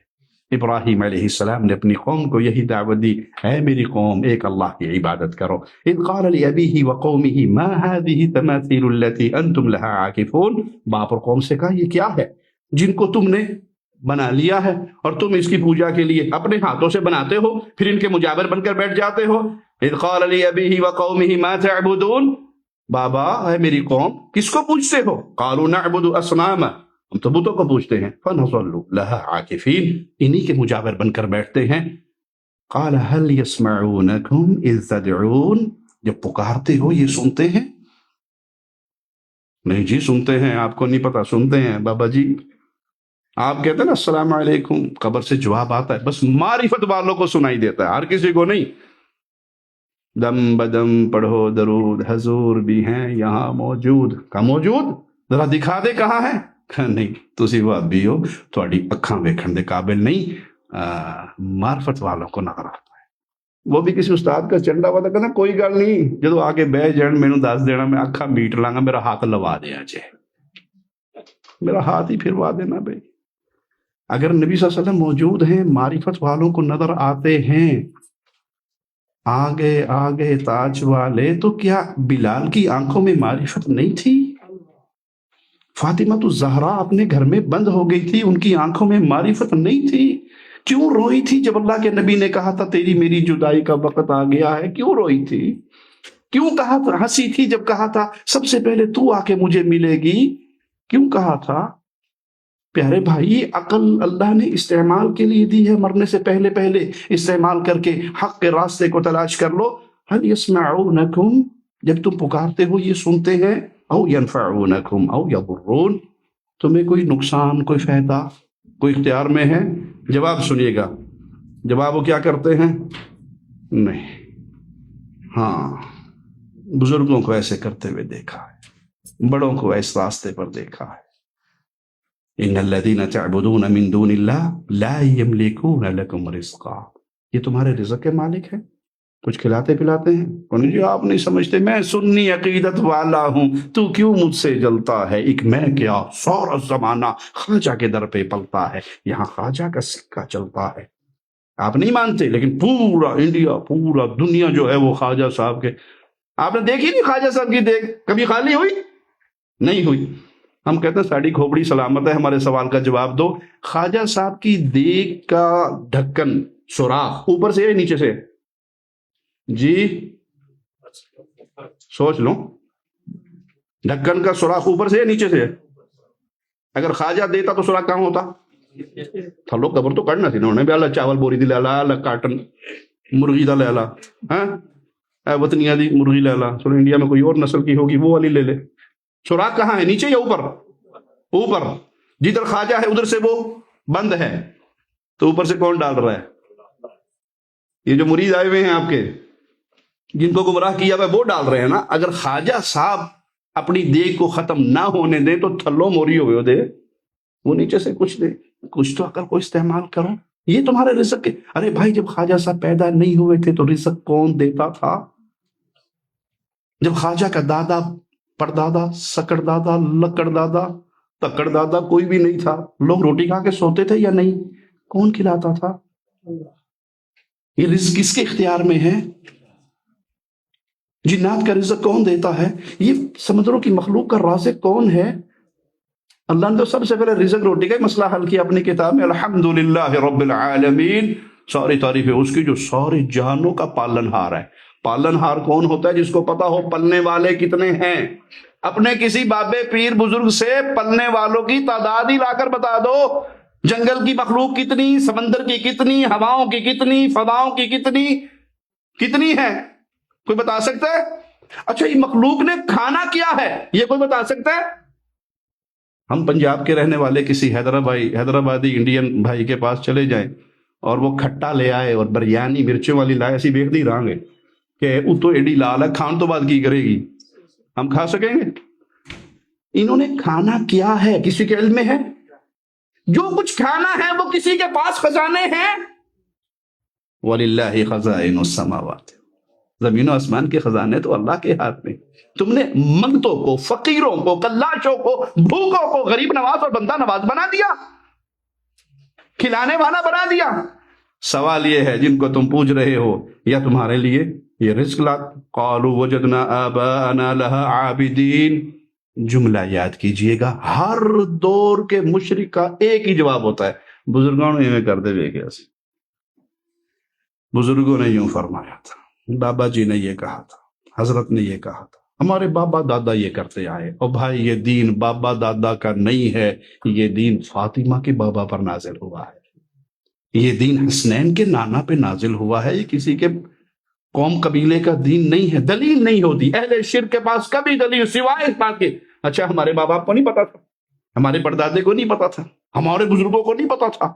ابراہیم علیہ السلام نے اپنی قوم کو یہی دعوت دی، اے میری قوم ایک اللہ کی عبادت کرو. اذ قال لأبیہ وقومہ ما هذه التماثیل التي انتم لها عاکفون. باپ اور قوم سے کہا یہ کیا ہے جن کو تم نے بنا لیا ہے اور تم اس کی پوجا کے لیے اپنے ہاتھوں سے بناتے ہو پھر ان کے مجاور بن کر بیٹھ جاتے ہو. اذ قال لأبیہ وقومہ ما تعبدون. بابا اے میری قوم کس کو پوجتے ہو؟ قالوا نعبد اصناما، ہم تو بتوں کو پوجتے ہیں. فنظل لها عاکفین، انہی کے مجاور بن کر بیٹھتے ہیں. قال هل يسمعونكم اذ تدعون. جب پکارتے ہو یہ سنتے ہیں؟ نہیں جی سنتے ہیں، آپ کو نہیں پتا سنتے ہیں. بابا جی آپ کہتے ہیں نا السلام علیکم، قبر سے جواب آتا ہے، بس معرفت والوں کو سنائی دیتا ہے، ہر کسی کو نہیں. دم بدم پڑھو درود، حضور بھی ہیں یہاں موجود. کہاں موجود؟ ذرا دکھا دے کہاں ہے. نہیں تسی وہ بھی ہو، تھوڑی اکھاں ویکھن دے قابل نہیں. معرفت والوں کو نظر آتا ہے. وہ بھی کسی استاد کا چنڈا ہوا تھا، کہنا کوئی گل نہیں جدو آ کے بہ جان مینوں دس دینا، میں اکھاں میٹ لاں گا، میرا ہاتھ لوا دیا جے، میرا ہاتھ ہی پھروا دینا. بھائی اگر نبی صلی اللہ علیہ وسلم موجود ہیں، معرفت والوں کو نظر آتے ہیں، آگے آگے تاج والے، تو کیا بلال کی آنکھوں میں معرفت نہیں تھی؟ فاطمہ الزہرا اپنے گھر میں بند ہو گئی تھی، ان کی آنکھوں میں معرفت نہیں تھی؟ کیوں روئی تھی جب اللہ کے نبی نے کہا تھا تیری میری جدائی کا وقت آ گیا ہے؟ کیوں روئی تھی؟ کیوں کہا تھا، ہنسی تھی جب کہا تھا سب سے پہلے تو آ کے مجھے ملے گی؟ کیوں کہا تھا؟ پیارے بھائی عقل اللہ نے استعمال کے لیے دی ہے، مرنے سے پہلے پہلے استعمال کر کے حق کے راستے کو تلاش کر لو. هل يسمعونكم، جب تم پکارتے ہو یہ سنتے ہیں. او ينفعونكم او يضرون، تمہیں کوئی نقصان کوئی فائدہ کوئی اختیار میں ہے؟ جواب سنیے گا. جواب وہ کیا کرتے ہیں؟ نہیں. ہاں بزرگوں کو ایسے کرتے ہوئے دیکھا ہے، بڑوں کو اس راستے پر دیکھا ہے. ان الذین تعبدون من دون اللہ لا یملکون لکم رزقا، یہ تمہارے رزق کے مالک ہیں، کچھ کھلاتے پلاتے ہیں؟ انہوں جی آپ نہیں سمجھتے، میں سنی عقیدت والا ہوں، تو کیوں مجھ سے جلتا ہے؟ ایک میں کیا سارا زمانہ خواجہ کے در پہ پلتا ہے، یہاں خواجہ کا سکہ چلتا ہے۔ آپ نہیں مانتے، لیکن پورا انڈیا، پورا دنیا جو ہے وہ خواجہ صاحب کے۔ آپ نے دیکھی نہیں خواجہ صاحب کی دیکھ کبھی خالی ہوئی؟ نہیں ہوئی۔ ہم کہتے ہیں ساڑی کھوپڑی سلامت ہے، ہمارے سوال کا جواب دو۔ خواجہ صاحب کی دیکھ کا ڈھکن، سوراخ اوپر سے ہے نیچے سے؟ جی سوچ لو، ڈھکن کا سوراخ اوپر سے ہے نیچے سے؟ اگر خواجہ دیتا تو سوراخ کہاں ہوتا؟ تھلو قبر تو کرنا سی نا انہیں بھی، اللہ چاول بوری دی لے لا، اللہ کارٹن مرغی دا لے لا، ہاں وطنیہ دی مرغی لے لا، چلو انڈیا میں کوئی اور نسل کی ہوگی وہ والی لے لے۔ سوراخ کہاں ہے، نیچے یا اوپر؟ اوپر۔ جدھر خواجہ ہے ادھر سے وہ بند ہے، تو اوپر سے کون ڈال رہا ہے؟ یہ جو مرید آئے ہوئے ہیں آپ کے، جن کو گمراہ کیا ہوا وہ ڈال رہے ہیں نا۔ اگر خواجہ صاحب اپنی دیکھ کو ختم نہ ہونے دیں تو تھلو موری ہوئے دے، وہ نیچے سے کچھ دے، کچھ تو عقل کو استعمال کرو۔ یہ تمہارے رزق کے، ارے بھائی جب خواجہ صاحب پیدا نہیں ہوئے تھے تو رزق کون دیتا تھا؟ جب خواجہ کا دادا، پردادا، سکڑ دادا، لکڑ دادا، تکڑ دادا کوئی بھی نہیں تھا، لوگ روٹی کھا کے سوتے تھے یا نہیں؟ کون کھلاتا تھا؟ یہ رزق کس کے اختیار میں ہے؟ جنات کا رزق کون دیتا ہے؟ یہ سمندروں کی مخلوق کا رازق کون ہے؟ اللہ نے تو سب سے پہلے رزق روٹی کا ہی مسئلہ حل کیا اپنی کتاب میں، الحمدللہ رب العالمین، ساری تعریف ہے اس کی جو سارے جہانوں کا پالن ہار ہے۔ پالن ہار کون ہوتا ہے؟ جس کو پتا ہو پلنے والے کتنے ہیں۔ اپنے کسی بابے پیر بزرگ سے پلنے والوں کی تعداد ہی لا کر بتا دو، جنگل کی مخلوق کتنی، سمندر کی کتنی، ہواؤں کی کتنی، فضاؤں کی کتنی ہے؟ کوئی بتا سکتا ہے؟ اچھا یہ مخلوق نے کھانا کیا ہے، یہ کوئی بتا سکتا ہے؟ ہم پنجاب کے رہنے والے کسی حیدرآبادی انڈین بھائی کے پاس چلے جائیں اور وہ کھٹا لے آئے اور بریانی مرچوں والی لائے، ایسی بیک دی رہاں گے کہ وہ تو ایڈی لال ہے، کھان تو بعد کی کرے گی، ہم کھا سکیں گے؟ انہوں نے کھانا کیا ہے کسی کے علم میں ہے؟ جو کچھ کھانا ہے وہ کسی کے پاس خزانے ہیں۔ وَلِلَّهِ خَزَائِنُ السَّمَاوَاتِ، زمین و آسمان کے خزانے تو اللہ کے ہاتھ میں۔ تم نے منگتوں کو، فقیروں کو، کلاشوں کو، بھوکوں کو غریب نواز اور بندہ نواز بنا دیا، کھلانے والا بنا دیا۔ سوال یہ ہے جن کو تم پوچھ رہے ہو یا تمہارے لیے یہ رزق لا، قالوا وجدنا آباءنا لها عابدین، جملہ یاد کیجئے گا، ہر دور کے مشرک کا ایک ہی جواب ہوتا ہے، بزرگوں نے یہ کر دے گیا سی، بزرگوں نے یوں فرمایا تھا، بابا جی نے یہ کہا تھا، حضرت نے یہ کہا تھا، ہمارے بابا دادا یہ کرتے آئے۔ اور بھائی یہ دین بابا دادا کا نہیں ہے، یہ دین فاطمہ کے بابا پر نازل ہوا ہے، یہ دین حسنین کے نانا پہ نازل ہوا ہے، یہ کسی کے قوم قبیلے کا دین نہیں ہے۔ دلیل نہیں ہوتی اہل شرک کے پاس کبھی دلیل سوائے اس بات کے، اچھا ہمارے باپ کو نہیں پتا تھا، ہمارے پردادے کو نہیں پتا تھا، ہمارے بزرگوں کو نہیں پتا تھا۔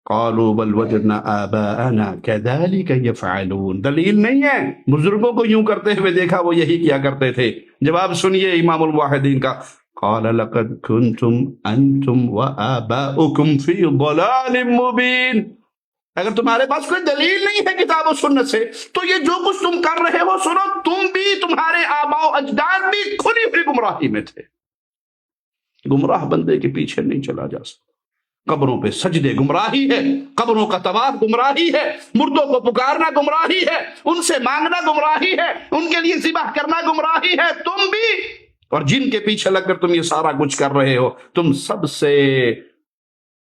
قالوا بل وجدنا آباءنا كذلك يفعلون، دلیل نہیں ہے، بزرگوں کو یوں کرتے ہوئے دیکھا، وہ یہی کیا کرتے تھے۔ جواب سنیے امام الواحدین کا، قال لقد كنتم انتم وآباؤكم في ضلال مبين، اگر تمہارے پاس کوئی دلیل نہیں ہے کتاب و سنت سے تو یہ جو کچھ تم کر رہے ہو سنو، تم بھی تمہارے آباء و اجداد بھی کھلی ہوئی گمراہی میں تھے۔ گمراہ بندے کے پیچھے نہیں چلا جا سکتا۔ قبروں پہ سجدے گمراہی ہے، قبروں کا طواف گمراہی ہے، مردوں کو پکارنا گمراہی ہے، ان سے مانگنا گمراہی ہے، ان کے لیے ذبح کرنا گمراہی ہے۔ تم بھی اور جن کے پیچھے لگ کر تم یہ سارا کچھ کر رہے ہو، تم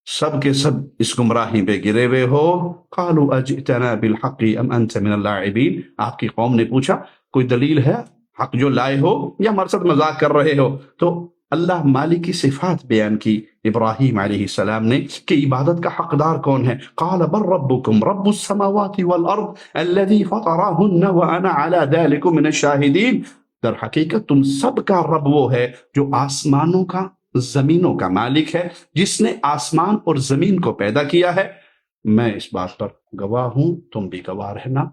سب کے سب اس گمراہی پہ گرے ہوئے ہو۔ قالوا اجئتنا بالحق ام انت من اللاعبین، آپ کی قوم نے پوچھا کوئی دلیل ہے حق جو لائے ہو یا ہمارے ساتھ مذاق کر رہے ہو؟ تو اللہ مالک کی صفات بیان کی ابراہیم علیہ السلام نے کہ عبادت کا حقدار کون ہے۔ قال بل ربکم رب السماوات والارض الذي فطرهن وانا على ذلك من الشاہدین، در حقیقت تم سب کا رب وہ ہے جو آسمانوں کا زمینوں کا مالک ہے، جس نے آسمان اور زمین کو پیدا کیا ہے، میں اس بات پر گواہ ہوں، تم بھی گواہ رہنا۔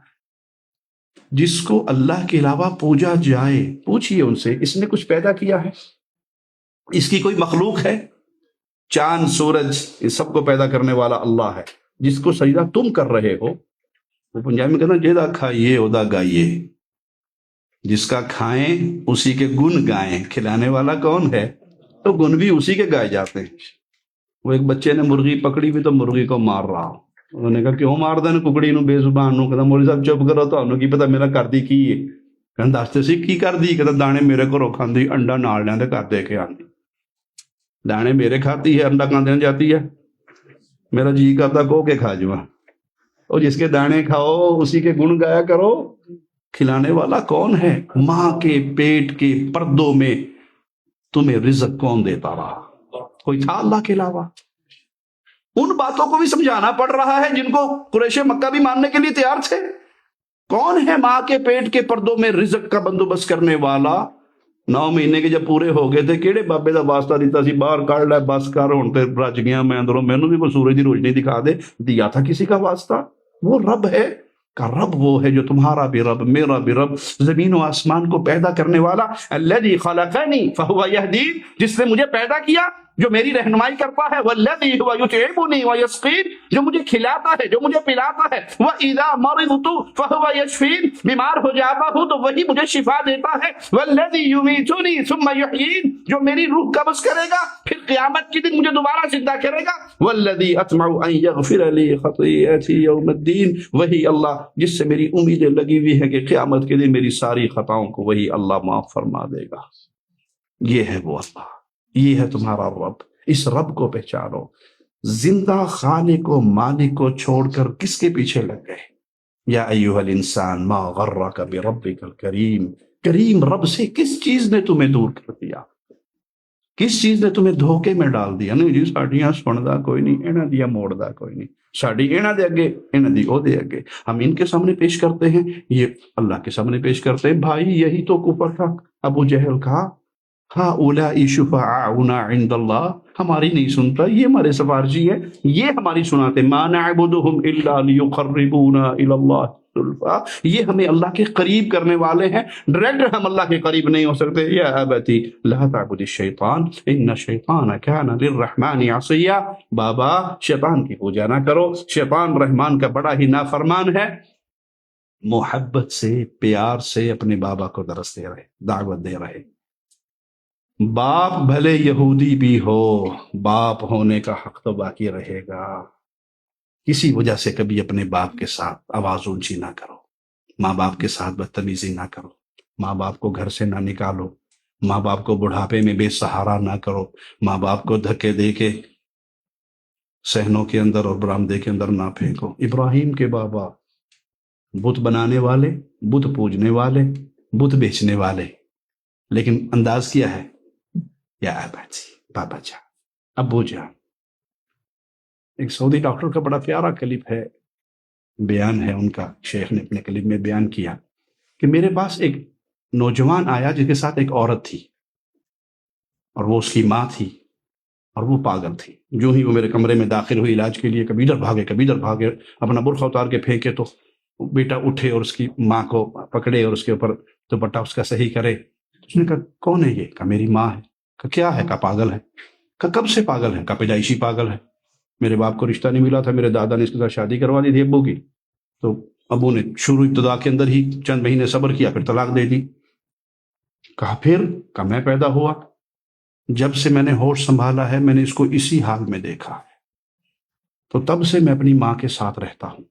جس کو اللہ کے علاوہ پوجا جائے، پوچھئے ان سے اس نے کچھ پیدا کیا ہے؟ اس کی کوئی مخلوق ہے؟ چاند سورج ان سب کو پیدا کرنے والا اللہ ہے. جس کو سجدہ تم کر رہے ہو، وہ پنجابی میں کہنا جیدا کھائیے ادا گائیے، جس کا کھائیں اسی کے گن گائیں. کھلانے والا کون ہے؟ تو گن بھی اسی کے گائے جاتے ہیں. وہ ایک بچے نے مرغی پکڑی بھی تو مرغی کو مار رہا. انہوں نے کہا کیوں مار دیں ککڑی نو بے زبان نو؟ کہتا مولوی صاحب چپ کرو، تو کی پتا میرا کر دی کی ہے. کہتا دستے سی کی کر دی؟ کہتا دانے میرے کو کھاندی، انڈا نال لیندے گھر دے کے آندی. دانے میرے کھاتی ہے، انڈا کہاں دین جاتی ہے؟ میرا جی کرتا کو کے کھا جوا. اور جس کے دانے کھاؤ اسی کے گن گایا کرو. کھلانے والا کون ہے؟ ماں کے پیٹ کے پردوں میں تمہیں رزق کون دیتا رہا؟ کوئی تھا اللہ کے علاوہ؟ ان باتوں کو بھی سمجھانا پڑ رہا ہے جن کو قریش مکہ بھی ماننے کے لیے تیار تھے. کون ہے ماں کے پیٹ کے پردوں میں رزق کا بندوبست کرنے والا؟ 9 مہینے کے جب پورے ہو گئے تھے، کیڑے بابے دا واسطہ دیتا سی باہر کڑ لے بس کر، ہوں تے رج گیا میں اندروں، مینوں بھی کوئی سورج دی روشنی دکھا دے. دیا تھا کسی کا واسطہ؟ وہ رب ہے کا رب وہ ہے جو تمہارا بھی رب میرا بھی رب، زمین و آسمان کو پیدا کرنے والا. الذی خلقنی فہو یہدین، جس نے مجھے پیدا کیا جو میری رہنمائی کرتا ہے. والذی هو یطعمنی ویسقین، جو مجھے کھلاتا ہے جو مجھے پلاتا ہے. واذا مرضت فهو یشفین، بیمار ہو جاتا ہوں تو وہی مجھے شفا دیتا ہے. والذی یمیتنی ثم یحیین، جو میری روح قبض کرے گا پھر قیامت کے دن مجھے دوبارہ زندہ کرے گا. والذی اطمع ان یغفر لی خطیئتی یوم الدین، وہی اللہ جس سے میری امیدیں لگی ہوئی ہیں کہ قیامت کے دن میری ساری خطاؤں کو وہی اللہ معاف فرما دے گا. یہ ہے وہ اللہ، یہ ہے تمہارا رب. اس رب کو پہچانو. زندہ خالق و مالک کو چھوڑ کر کس کے پیچھے لگ گئے؟ یا ایھا الانسان ما غرک بربک الکریم، کریم رب سے کس چیز نے تمہیں دور کر دیا؟ کس چیز نے تمہیں دھوکے میں ڈال دیا؟ نہیں جی ساڈیاں سندا کوئی نہیں، انہاں دیا موڑدا کوئی نہیں، ساڈی انہاں دے اگے انہاں دی او دے اگے. ہم ان کے سامنے پیش کرتے ہیں، یہ اللہ کے سامنے پیش کرتے ہیں. بھائی یہی تو کفر تھا. ابو جہل کہا ہؤلاء شفعاؤنا عند اللہ، ہماری نہیں سنتا، یہ ہمارے سفارشی ہے، یہ ہماری سناتے. ما نعبدهم الا ليقربونا الى اللہ زلفا، یہ ہمیں اللہ کے قریب کرنے والے ہیں، ڈائریکٹ ہم اللہ کے قریب نہیں ہو سکتے. یا ابتی لا تعبد الشیطان ان الشیطان کان للرحمن عصیا، بابا شیطان کی پوجا نہ کرو، شیطان رحمان کا بڑا ہی نافرمان ہے. محبت سے پیار سے اپنے بابا کو درس دے رہے، دعوت دے رہے. باپ بھلے یہودی بھی ہو، باپ ہونے کا حق تو باقی رہے گا. کسی وجہ سے کبھی اپنے باپ کے ساتھ آواز اونچی نہ کرو، ماں باپ کے ساتھ بدتمیزی نہ کرو، ماں باپ کو گھر سے نہ نکالو، ماں باپ کو بڑھاپے میں بے سہارا نہ کرو، ماں باپ کو دھکے دے کے صحنوں کے اندر اور برآمدے کے اندر نہ پھینکو. ابراہیم کے بابا بت بنانے والے، بت پوجنے والے، بت بیچنے والے، لیکن انداز کیا ہے؟ یا اباجی، بابا جان، ابو جان. ایک سعودی ڈاکٹر کا بڑا پیارا کلپ ہے، بیان ہے ان کا، شیخ نے اپنے کلپ میں بیان کیا کہ میرے پاس ایک نوجوان آیا جس کے ساتھ ایک عورت تھی اور وہ اس کی ماں تھی اور وہ پاگل تھی. جو ہی وہ میرے کمرے میں داخل ہوئی علاج کے لیے، کبھی ادھر بھاگے، اپنا برقع اتار کے پھینکے تو بیٹا اٹھے اور اس کی ماں کو پکڑے اور اس کے اوپر دوپٹہ اس کا صحیح کرے. اس نے کہا کون ہے یہ؟ کہا میری ماں ہے. کہا کیا ہے؟ کہا پاگل ہے. کہا کب سے پاگل ہے؟ کہا پیدائشی پاگل ہے. میرے باپ کو رشتہ نہیں ملا تھا، میرے دادا نے اس کے ساتھ شادی کروا دی تھی ابو کی، تو ابو نے شروع ابتدا کے اندر ہی چند مہینے صبر کیا، پھر طلاق دے دی. کہا پھر؟ کہا میں پیدا ہوا، جب سے میں نے ہوش سنبھالا ہے میں نے اس کو اسی حال میں دیکھا ہے، تو تب سے میں اپنی ماں کے ساتھ رہتا ہوں،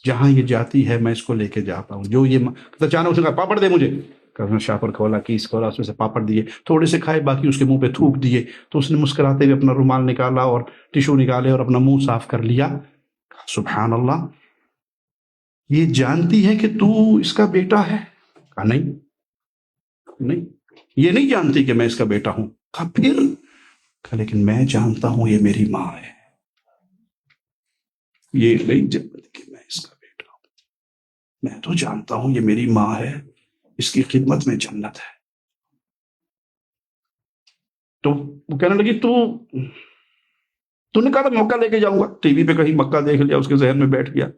جہاں یہ جاتی ہے میں اس کو لے کے جاتا ہوں. جو یہ اچانک اس نے کہا پاپڑ دے مجھے. شاپر کھولا، کیس کھولا، اس میں سے پاپڑ دیے، تھوڑے سے کھائے، باقی اس کے منہ پہ تھوک دیے. تو اس نے مسکراتے ہوئے اپنا رومال نکالا اور ٹشو نکالے اور اپنا منہ صاف کر لیا. سبحان اللہ، یہ جانتی ہے کہ تو اس کا بیٹا ہے؟ کہا نہیں، یہ نہیں جانتی کہ میں اس کا بیٹا ہوں. کہا پھر؟ کہا لیکن میں جانتا ہوں یہ میری ماں ہے. یہ نہیں جانتی کہ میں اس کا بیٹا ہوں، میں تو جانتا ہوں یہ میری ماں ہے، اس کی خدمت میں جنت ہے. تو وہ کہنے لگی تو نے کہا تھا مکہ لے کے جاؤں گا، ٹی وی پہ کہیں مکہ دیکھ لیا، اس کے ذہن میں بیٹھ گیا.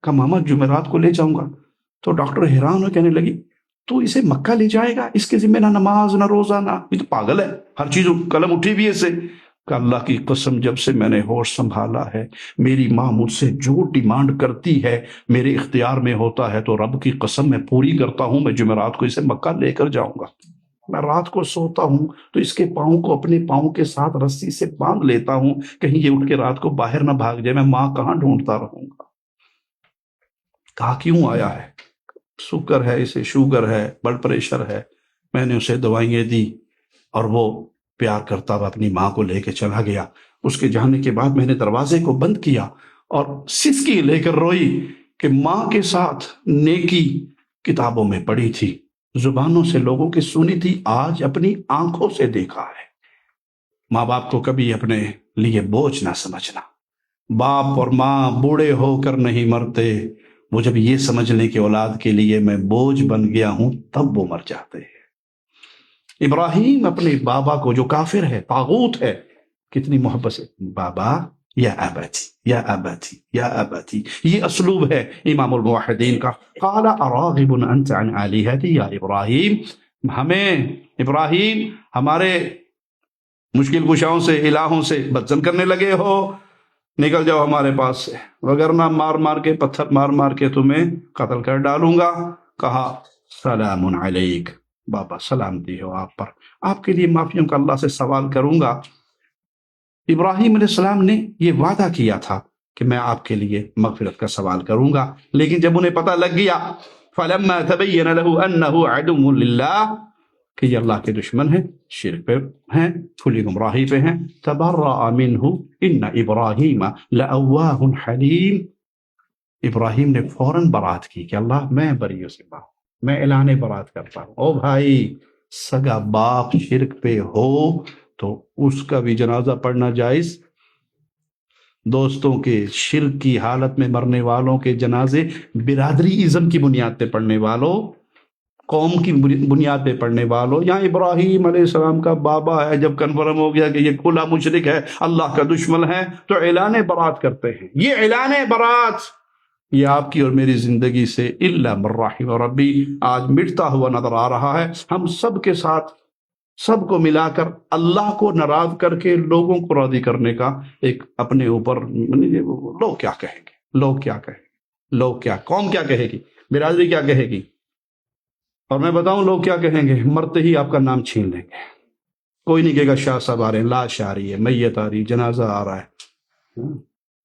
کہا ماما جمعرات کو لے جاؤں گا. تو ڈاکٹر حیران ہو، کہنے لگی تو اسے مکہ لے جائے گا، اس کے ذمہ نہ نماز نہ روزہ نہ، یہ تو پاگل ہے، ہر چیز قلم اٹھی بھی ہے اس سے. کہ اللہ کی قسم جب سے میں نے ہوش سنبھالا ہے میری ماں مجھ سے جو ڈیمانڈ کرتی ہے میرے اختیار میں ہوتا ہے تو رب کی قسم میں پوری کرتا ہوں. میں جمعرات کو اسے مکہ لے کر جاؤں گا. میں رات کو سوتا ہوں تو اس کے پاؤں کو اپنے پاؤں کے ساتھ رسی سے باندھ لیتا ہوں کہیں یہ اٹھ کے رات کو باہر نہ بھاگ جائے. میں ماں کہاں ڈھونڈتا رہوں گا. کہا کیوں آیا ہے؟ سکر ہے، اسے شوگر ہے، بلڈ پریشر ہے. میں نے اسے دوائیں دی اور وہ پیار کرتا ہوا اپنی ماں کو لے کے چلا گیا. اس کے جانے کے بعد میں نے دروازے کو بند کیا اور سسکی لے کر روئی کہ ماں کے ساتھ نیکی کتابوں میں پڑھی تھی، زبانوں سے لوگوں کی سنی تھی، آج اپنی آنکھوں سے دیکھا ہے. ماں باپ کو کبھی اپنے لیے بوجھ نہ سمجھنا. باپ اور ماں بوڑھے ہو کر نہیں مرتے، وہ جب یہ سمجھ لیں کہ اولاد کے لیے میں بوجھ بن گیا ہوں تب وہ مر جاتے ہیں. ابراہیم اپنے بابا کو جو کافر ہے، طاغوت ہے، کتنی محبت سے بابا یا ابتی یا ابتی یا ابتی. یہ اسلوب ہے امام الموحدین کا. قال اراغب انت عن الہتی یا ابراہیم، ابراہیم ہمارے مشکل کشاؤں سے، الہوں سے بدزن کرنے لگے ہو، نکل جاؤ ہمارے پاس سے وگرنہ مار مار کے پتھر مار مار کے تمہیں قتل کر ڈالوں گا. کہا سلام علیک، بابا سلامتی ہو آپ پر، آپ کے لیے معافیوں کا اللہ سے سوال کروں گا. ابراہیم علیہ السلام نے یہ وعدہ کیا تھا کہ میں آپ کے لیے مغفرت کا سوال کروں گا، لیکن جب انہیں پتہ لگ گیا فلما تبین له انه عدو للہ کہ یہ اللہ کے دشمن ہیں، شرک پہ ہیں، کھلی گمراہی پہ ہیں، تبرأ منہ ان ابراہیم لأواہ حلیم. ابراہیم نے فوراً برات کی کہ اللہ میں بری سے ہوں، میں اعلان برات کرتا ہوں. او بھائی، سگا باپ شرک پہ ہو تو اس کا بھی جنازہ پڑھنا جائز. دوستوں کے شرک کی حالت میں مرنے والوں کے جنازے برادری ازم کی بنیاد پہ پڑھنے والوں، قوم کی بنیاد پہ پڑھنے والوں، یہاں ابراہیم علیہ السلام کا بابا ہے، جب کنفرم ہو گیا کہ یہ کھلا مشرک ہے، اللہ کا دشمن ہے، تو اعلان برات کرتے ہیں. یہ اعلان برات یہ آپ کی اور میری زندگی سے الا من رحم ربی آج مٹتا ہوا نظر آ رہا ہے. ہم سب کے ساتھ سب کو ملا کر اللہ کو ناراض کر کے لوگوں کو راضی کرنے کا ایک اپنے اوپر، لوگ کیا کہیں گے، لوگ کیا کہیں گے، لوگ کیا، قوم کیا کہے گی، برادری کیا کہے گی. اور میں بتاؤں لوگ کیا کہیں گے، مرتے ہی آپ کا نام چھین لیں گے. کوئی نہیں کہے گا شاہ صاحب آ رہے ہیں، لاش آ رہی ہے، میت آ رہی ہے، جنازہ آ رہا ہے،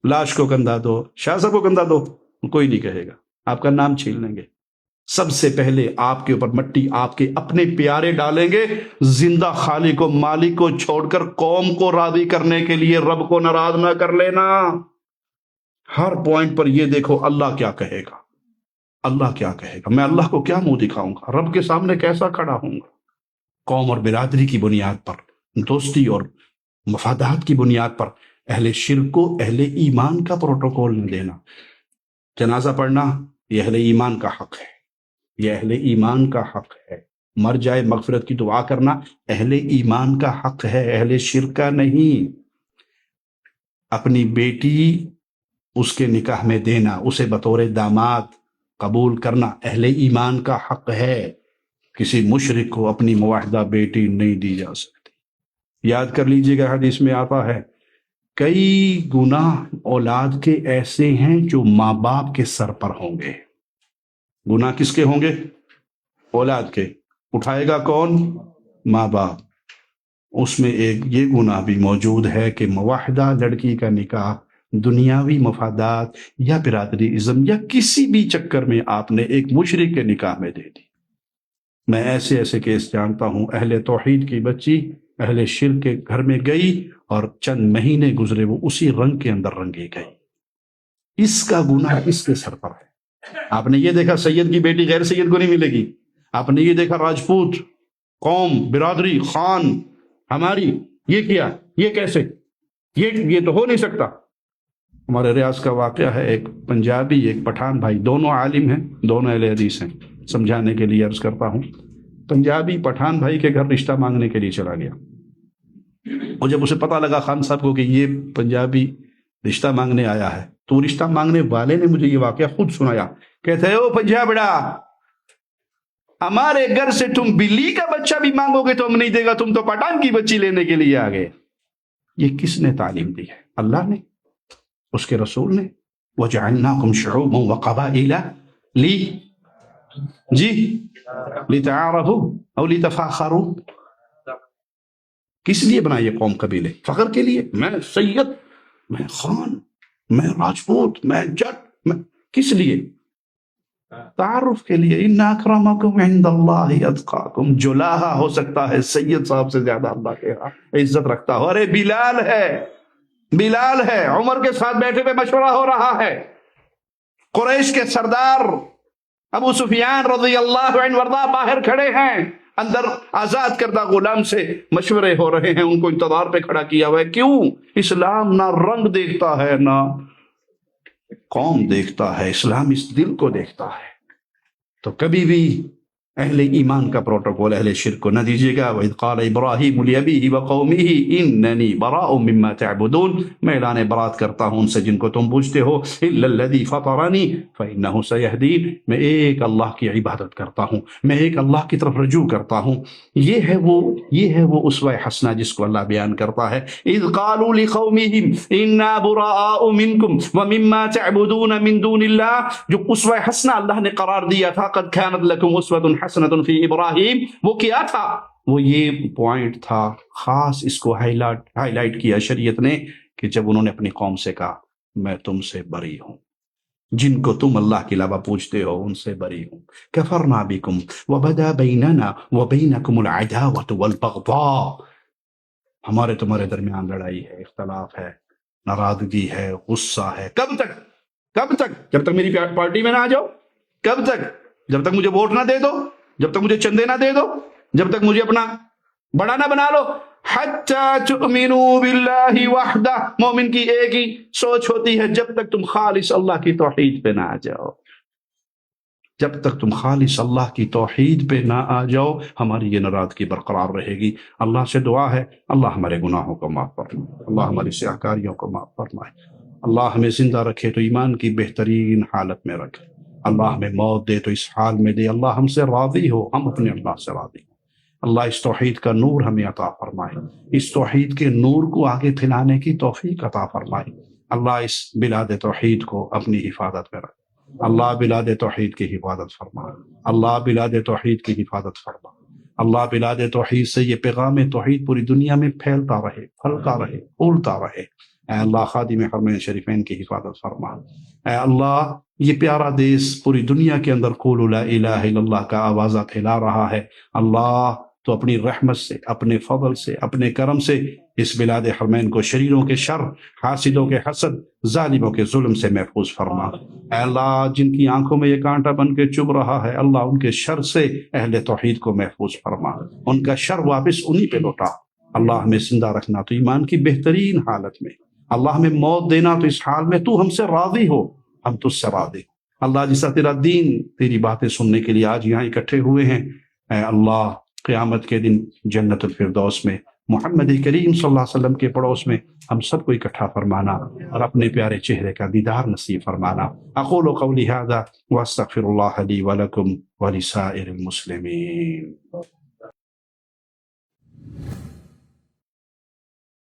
لاش کو کندھا دو، شاہ صاحب کو کندھا دو، کوئی نہیں کہے گا، آپ کا نام چھین لیں گے. سب سے پہلے آپ کے اوپر مٹی آپ کے اپنے پیارے ڈالیں گے، زندہ خالق و مالک کو چھوڑ کر قوم کو راضی کرنے کے لیے رب کو ناراض نہ کر لینا. ہر پوائنٹ پر یہ دیکھو اللہ کیا کہے گا، اللہ کیا کہے گا، میں اللہ کو کیا منہ دکھاؤں گا، رب کے سامنے کیسا کھڑا ہوں گا. قوم اور برادری کی بنیاد پر، دوستی اور مفادات کی بنیاد پر اہل شرک کو اہل ایمان کا پروٹوکول نہ دینا. جنازہ پڑھنا یہ اہل ایمان کا حق ہے، یہ اہل ایمان کا حق ہے. مر جائے مغفرت کی دعا کرنا اہل ایمان کا حق ہے، اہل شرک کا نہیں. اپنی بیٹی اس کے نکاح میں دینا، اسے بطور داماد قبول کرنا اہل ایمان کا حق ہے. کسی مشرک کو اپنی مواحدہ بیٹی نہیں دی جا سکتی. یاد کر لیجئے گا، حدیث میں آتا ہے کئی گناہ اولاد کے ایسے ہیں جو ماں باپ کے سر پر ہوں گے. گناہ کس کے ہوں گے؟ اولاد کے. اٹھائے گا کون؟ ماں باپ. اس میں ایک یہ گناہ بھی موجود ہے کہ مواحدہ لڑکی کا نکاح دنیاوی مفادات یا برادری ازم یا کسی بھی چکر میں آپ نے ایک مشرک کے نکاح میں دے دی. میں ایسے ایسے کیس جانتا ہوں، اہل توحید کی بچی اہل شرک کے گھر میں گئی اور چند مہینے گزرے وہ اسی رنگ کے اندر رنگی گئی. اس کا گناہ اس کے سر پر ہے. آپ نے یہ دیکھا سید کی بیٹی غیر سید کو نہیں ملے گی. آپ نے یہ دیکھا راجپوت قوم، برادری، خان ہماری یہ کیا، یہ کیسے، یہ تو ہو نہیں سکتا. ہمارے ریاض کا واقعہ ہے، ایک پنجابی ایک پٹھان بھائی، دونوں عالم ہیں، دونوں اہل حدیث ہیں. سمجھانے کے لیے عرض کرتا ہوں، پنجابی پٹھان بھائی کے گھر رشتہ مانگنے کے لیے چلا گیا، اور جب اسے پتہ لگا خان صاحب کو کہ یہ پنجابی رشتہ مانگنے آیا ہے، تو رشتہ مانگنے والے نے مجھے یہ واقعہ خود سنایا. کہتے ہیں او پنجابڑا، ہمارے گھر سے تم بلی کا بچہ بھی مانگو گے تو ہم نہیں دے گا، تم تو پٹھان کی بچی لینے کے لیے آ گئے. یہ کس نے تعلیم دی ہے؟ اللہ نے، اس کے رسول نے. وَجَعَلْنَاكُمْ شُعُوبًا وَقَبَائِلَ لِتَعَارَفُوا أَوْ لِتَفَاخَرُوا. کس لیے بنا یہ قوم قبیلے؟ فخر کے لیے؟ میں سید، میں خان، میں راجپوت، میں جٹ، میں کس لیے؟ تعارف کے لیے. ان اکرمکم عند اللہ اتقاکم. جلاہا ہو سکتا ہے سید صاحب سے زیادہ اللہ کے ہاں عزت رکھتا ہو. ارے بلال ہے، بلال ہے، عمر کے ساتھ بیٹھے ہوئے مشورہ ہو رہا ہے. قریش کے سردار ابو سفیان رضی اللہ عنہ وارضاہ باہر کھڑے ہیں، اندر آزاد کردہ غلام سے مشورے ہو رہے ہیں، ان کو انتظار پہ کھڑا کیا ہوا ہے. کیوں؟ اسلام نہ رنگ دیکھتا ہے نہ قوم دیکھتا ہے، اسلام اس دل کو دیکھتا ہے. تو کبھی بھی اہل ایمان کا پروٹوکول اہل شرک کو نہ دیجیے گا. وَإِذْ قَالَ إِبْرَاهِيمُ لِأَبِيهِ وَقَوْمِهِ إِنَّنِي بَرَاءٌ مِّمَّا تَعْبُدُونَ. میں اعلان برات کرتا ہوں ان سے جن کو تم پوجتے ہو. إِلَّا الَّذِي فَطَرَنِي فَإِنَّهُ سَيَهْدِينِ. میں ایک اللہ کی عبادت کرتا ہوں، میں ایک اللہ کی طرف رجوع کرتا ہوں. یہ ہے وہ اسوہ حسنہ جس کو اللہ بیان کرتا ہے. إِذْ قَالُوا لِقَوْمِهِمْ إِنَّا بُرَاءُ مِنْكُمْ وَمِمَّا تَعْبُدُونَ مِن دُونِ اللَّهِ. جو اسوہ حسنہ اللہ نے قرار دیا تھا، قَدْ كَانَتْ لَكُمْ أُسْوَةٌ حَسَنَةٌ فِي إِبْرَاهِيمَ، وہ کیا تھا؟ وہ یہ پوائنٹ تھا، خاص اس کو ہائی لائٹ کیا شریعت نے کہ جب انہوں نے اپنی قوم سے کہا میں تم سے بری ہوں، جن کو تم اللہ کے علاوہ پوجتے ہو ان سے بری ہوں. کفرنا بکم وبدا بیننا وبینکم العداوۃ والبغضاء. ہمارے تمہارے درمیان لڑائی ہے، اختلاف ہے، ناراضگی ہے، غصہ ہے. کب تک؟ کب تک؟ جب تک میری پارٹی میں نہ آ جاؤ. کب تک؟ جب تک مجھے ووٹ نہ دے دو، جب تک مجھے چندے نہ دے دو، جب تک مجھے اپنا بڑا نہ بنا لو. حتی تؤمنوا باللہ وحدہ. مومن کی ایک ہی سوچ ہوتی ہے، جب تک تم خالص اللہ کی توحید پہ نہ آ جاؤ، جب تک تم خالص اللہ کی توحید پہ نہ آ جاؤ ہماری یہ ناراضگی برقرار رہے گی. اللہ سے دعا ہے اللہ ہمارے گناہوں کو معاف فرمائے، اللہ ہماری سیاہکاریوں کو معاف فرمائے. اللہ ہمیں زندہ رکھے تو ایمان کی بہترین حالت میں رکھے. اللہ ہمیں موت دے تو اس حال میں دے. اللہ ہم سے راضی ہو، ہم اپنے اللہ سے راضی ہوں. اللہ اس توحید کا نور ہمیں عطا فرمائے، اس توحید کے نور کو آگے پھیلانے کی توفیق عطا فرمائے. اللہ اس بلاد توحید کو اپنی حفاظت میں رکھے. اللہ بلاد توحید کی حفاظت فرما. اللہ بلاد توحید کی حفاظت فرما. اللہ بلاد توحید سے یہ پیغام توحید پوری دنیا میں پھیلتا رہے، پھلتا رہے، پھولتا رہے. اے اللہ خادم حرمین شریفین کی حفاظت فرما. اے اللہ یہ پیارا دیس پوری دنیا کے اندر قولوا لا الہ الا اللہ کا آوازہ پھیلا رہا ہے. اللہ تو اپنی رحمت سے، اپنے فضل سے، اپنے کرم سے اس بلاد حرمین کو شریروں کے شر، حاسدوں کے حسد، ظالموں کے ظلم سے محفوظ فرما. اے اللہ جن کی آنکھوں میں یہ کانٹا بن کے چبھ رہا ہے، اللہ ان کے شر سے اہل توحید کو محفوظ فرما. ان کا شر واپس انہی پہ لوٹا. اللہ ہمیں زندہ رکھنا تو ایمان کی بہترین حالت میں، اللہ ہمیں موت دینا تو اس حال میں تو ہم سے راضی ہو، ہم تجھ سے راضی. اللہ جیسا تیرا دین، تیری باتیں سننے کے لیے آج یہاں اکٹھے ہوئے ہیں، اے اللہ قیامت کے دن جنت الفردوس میں محمد کریم صلی اللہ علیہ وسلم کے پڑوس میں ہم سب کو اکٹھا فرمانا اور اپنے پیارے چہرے کا دیدار نصیب فرمانا. اقول قولی ھذا واستغفر اللہ لی ولکم ولسائر المسلمین.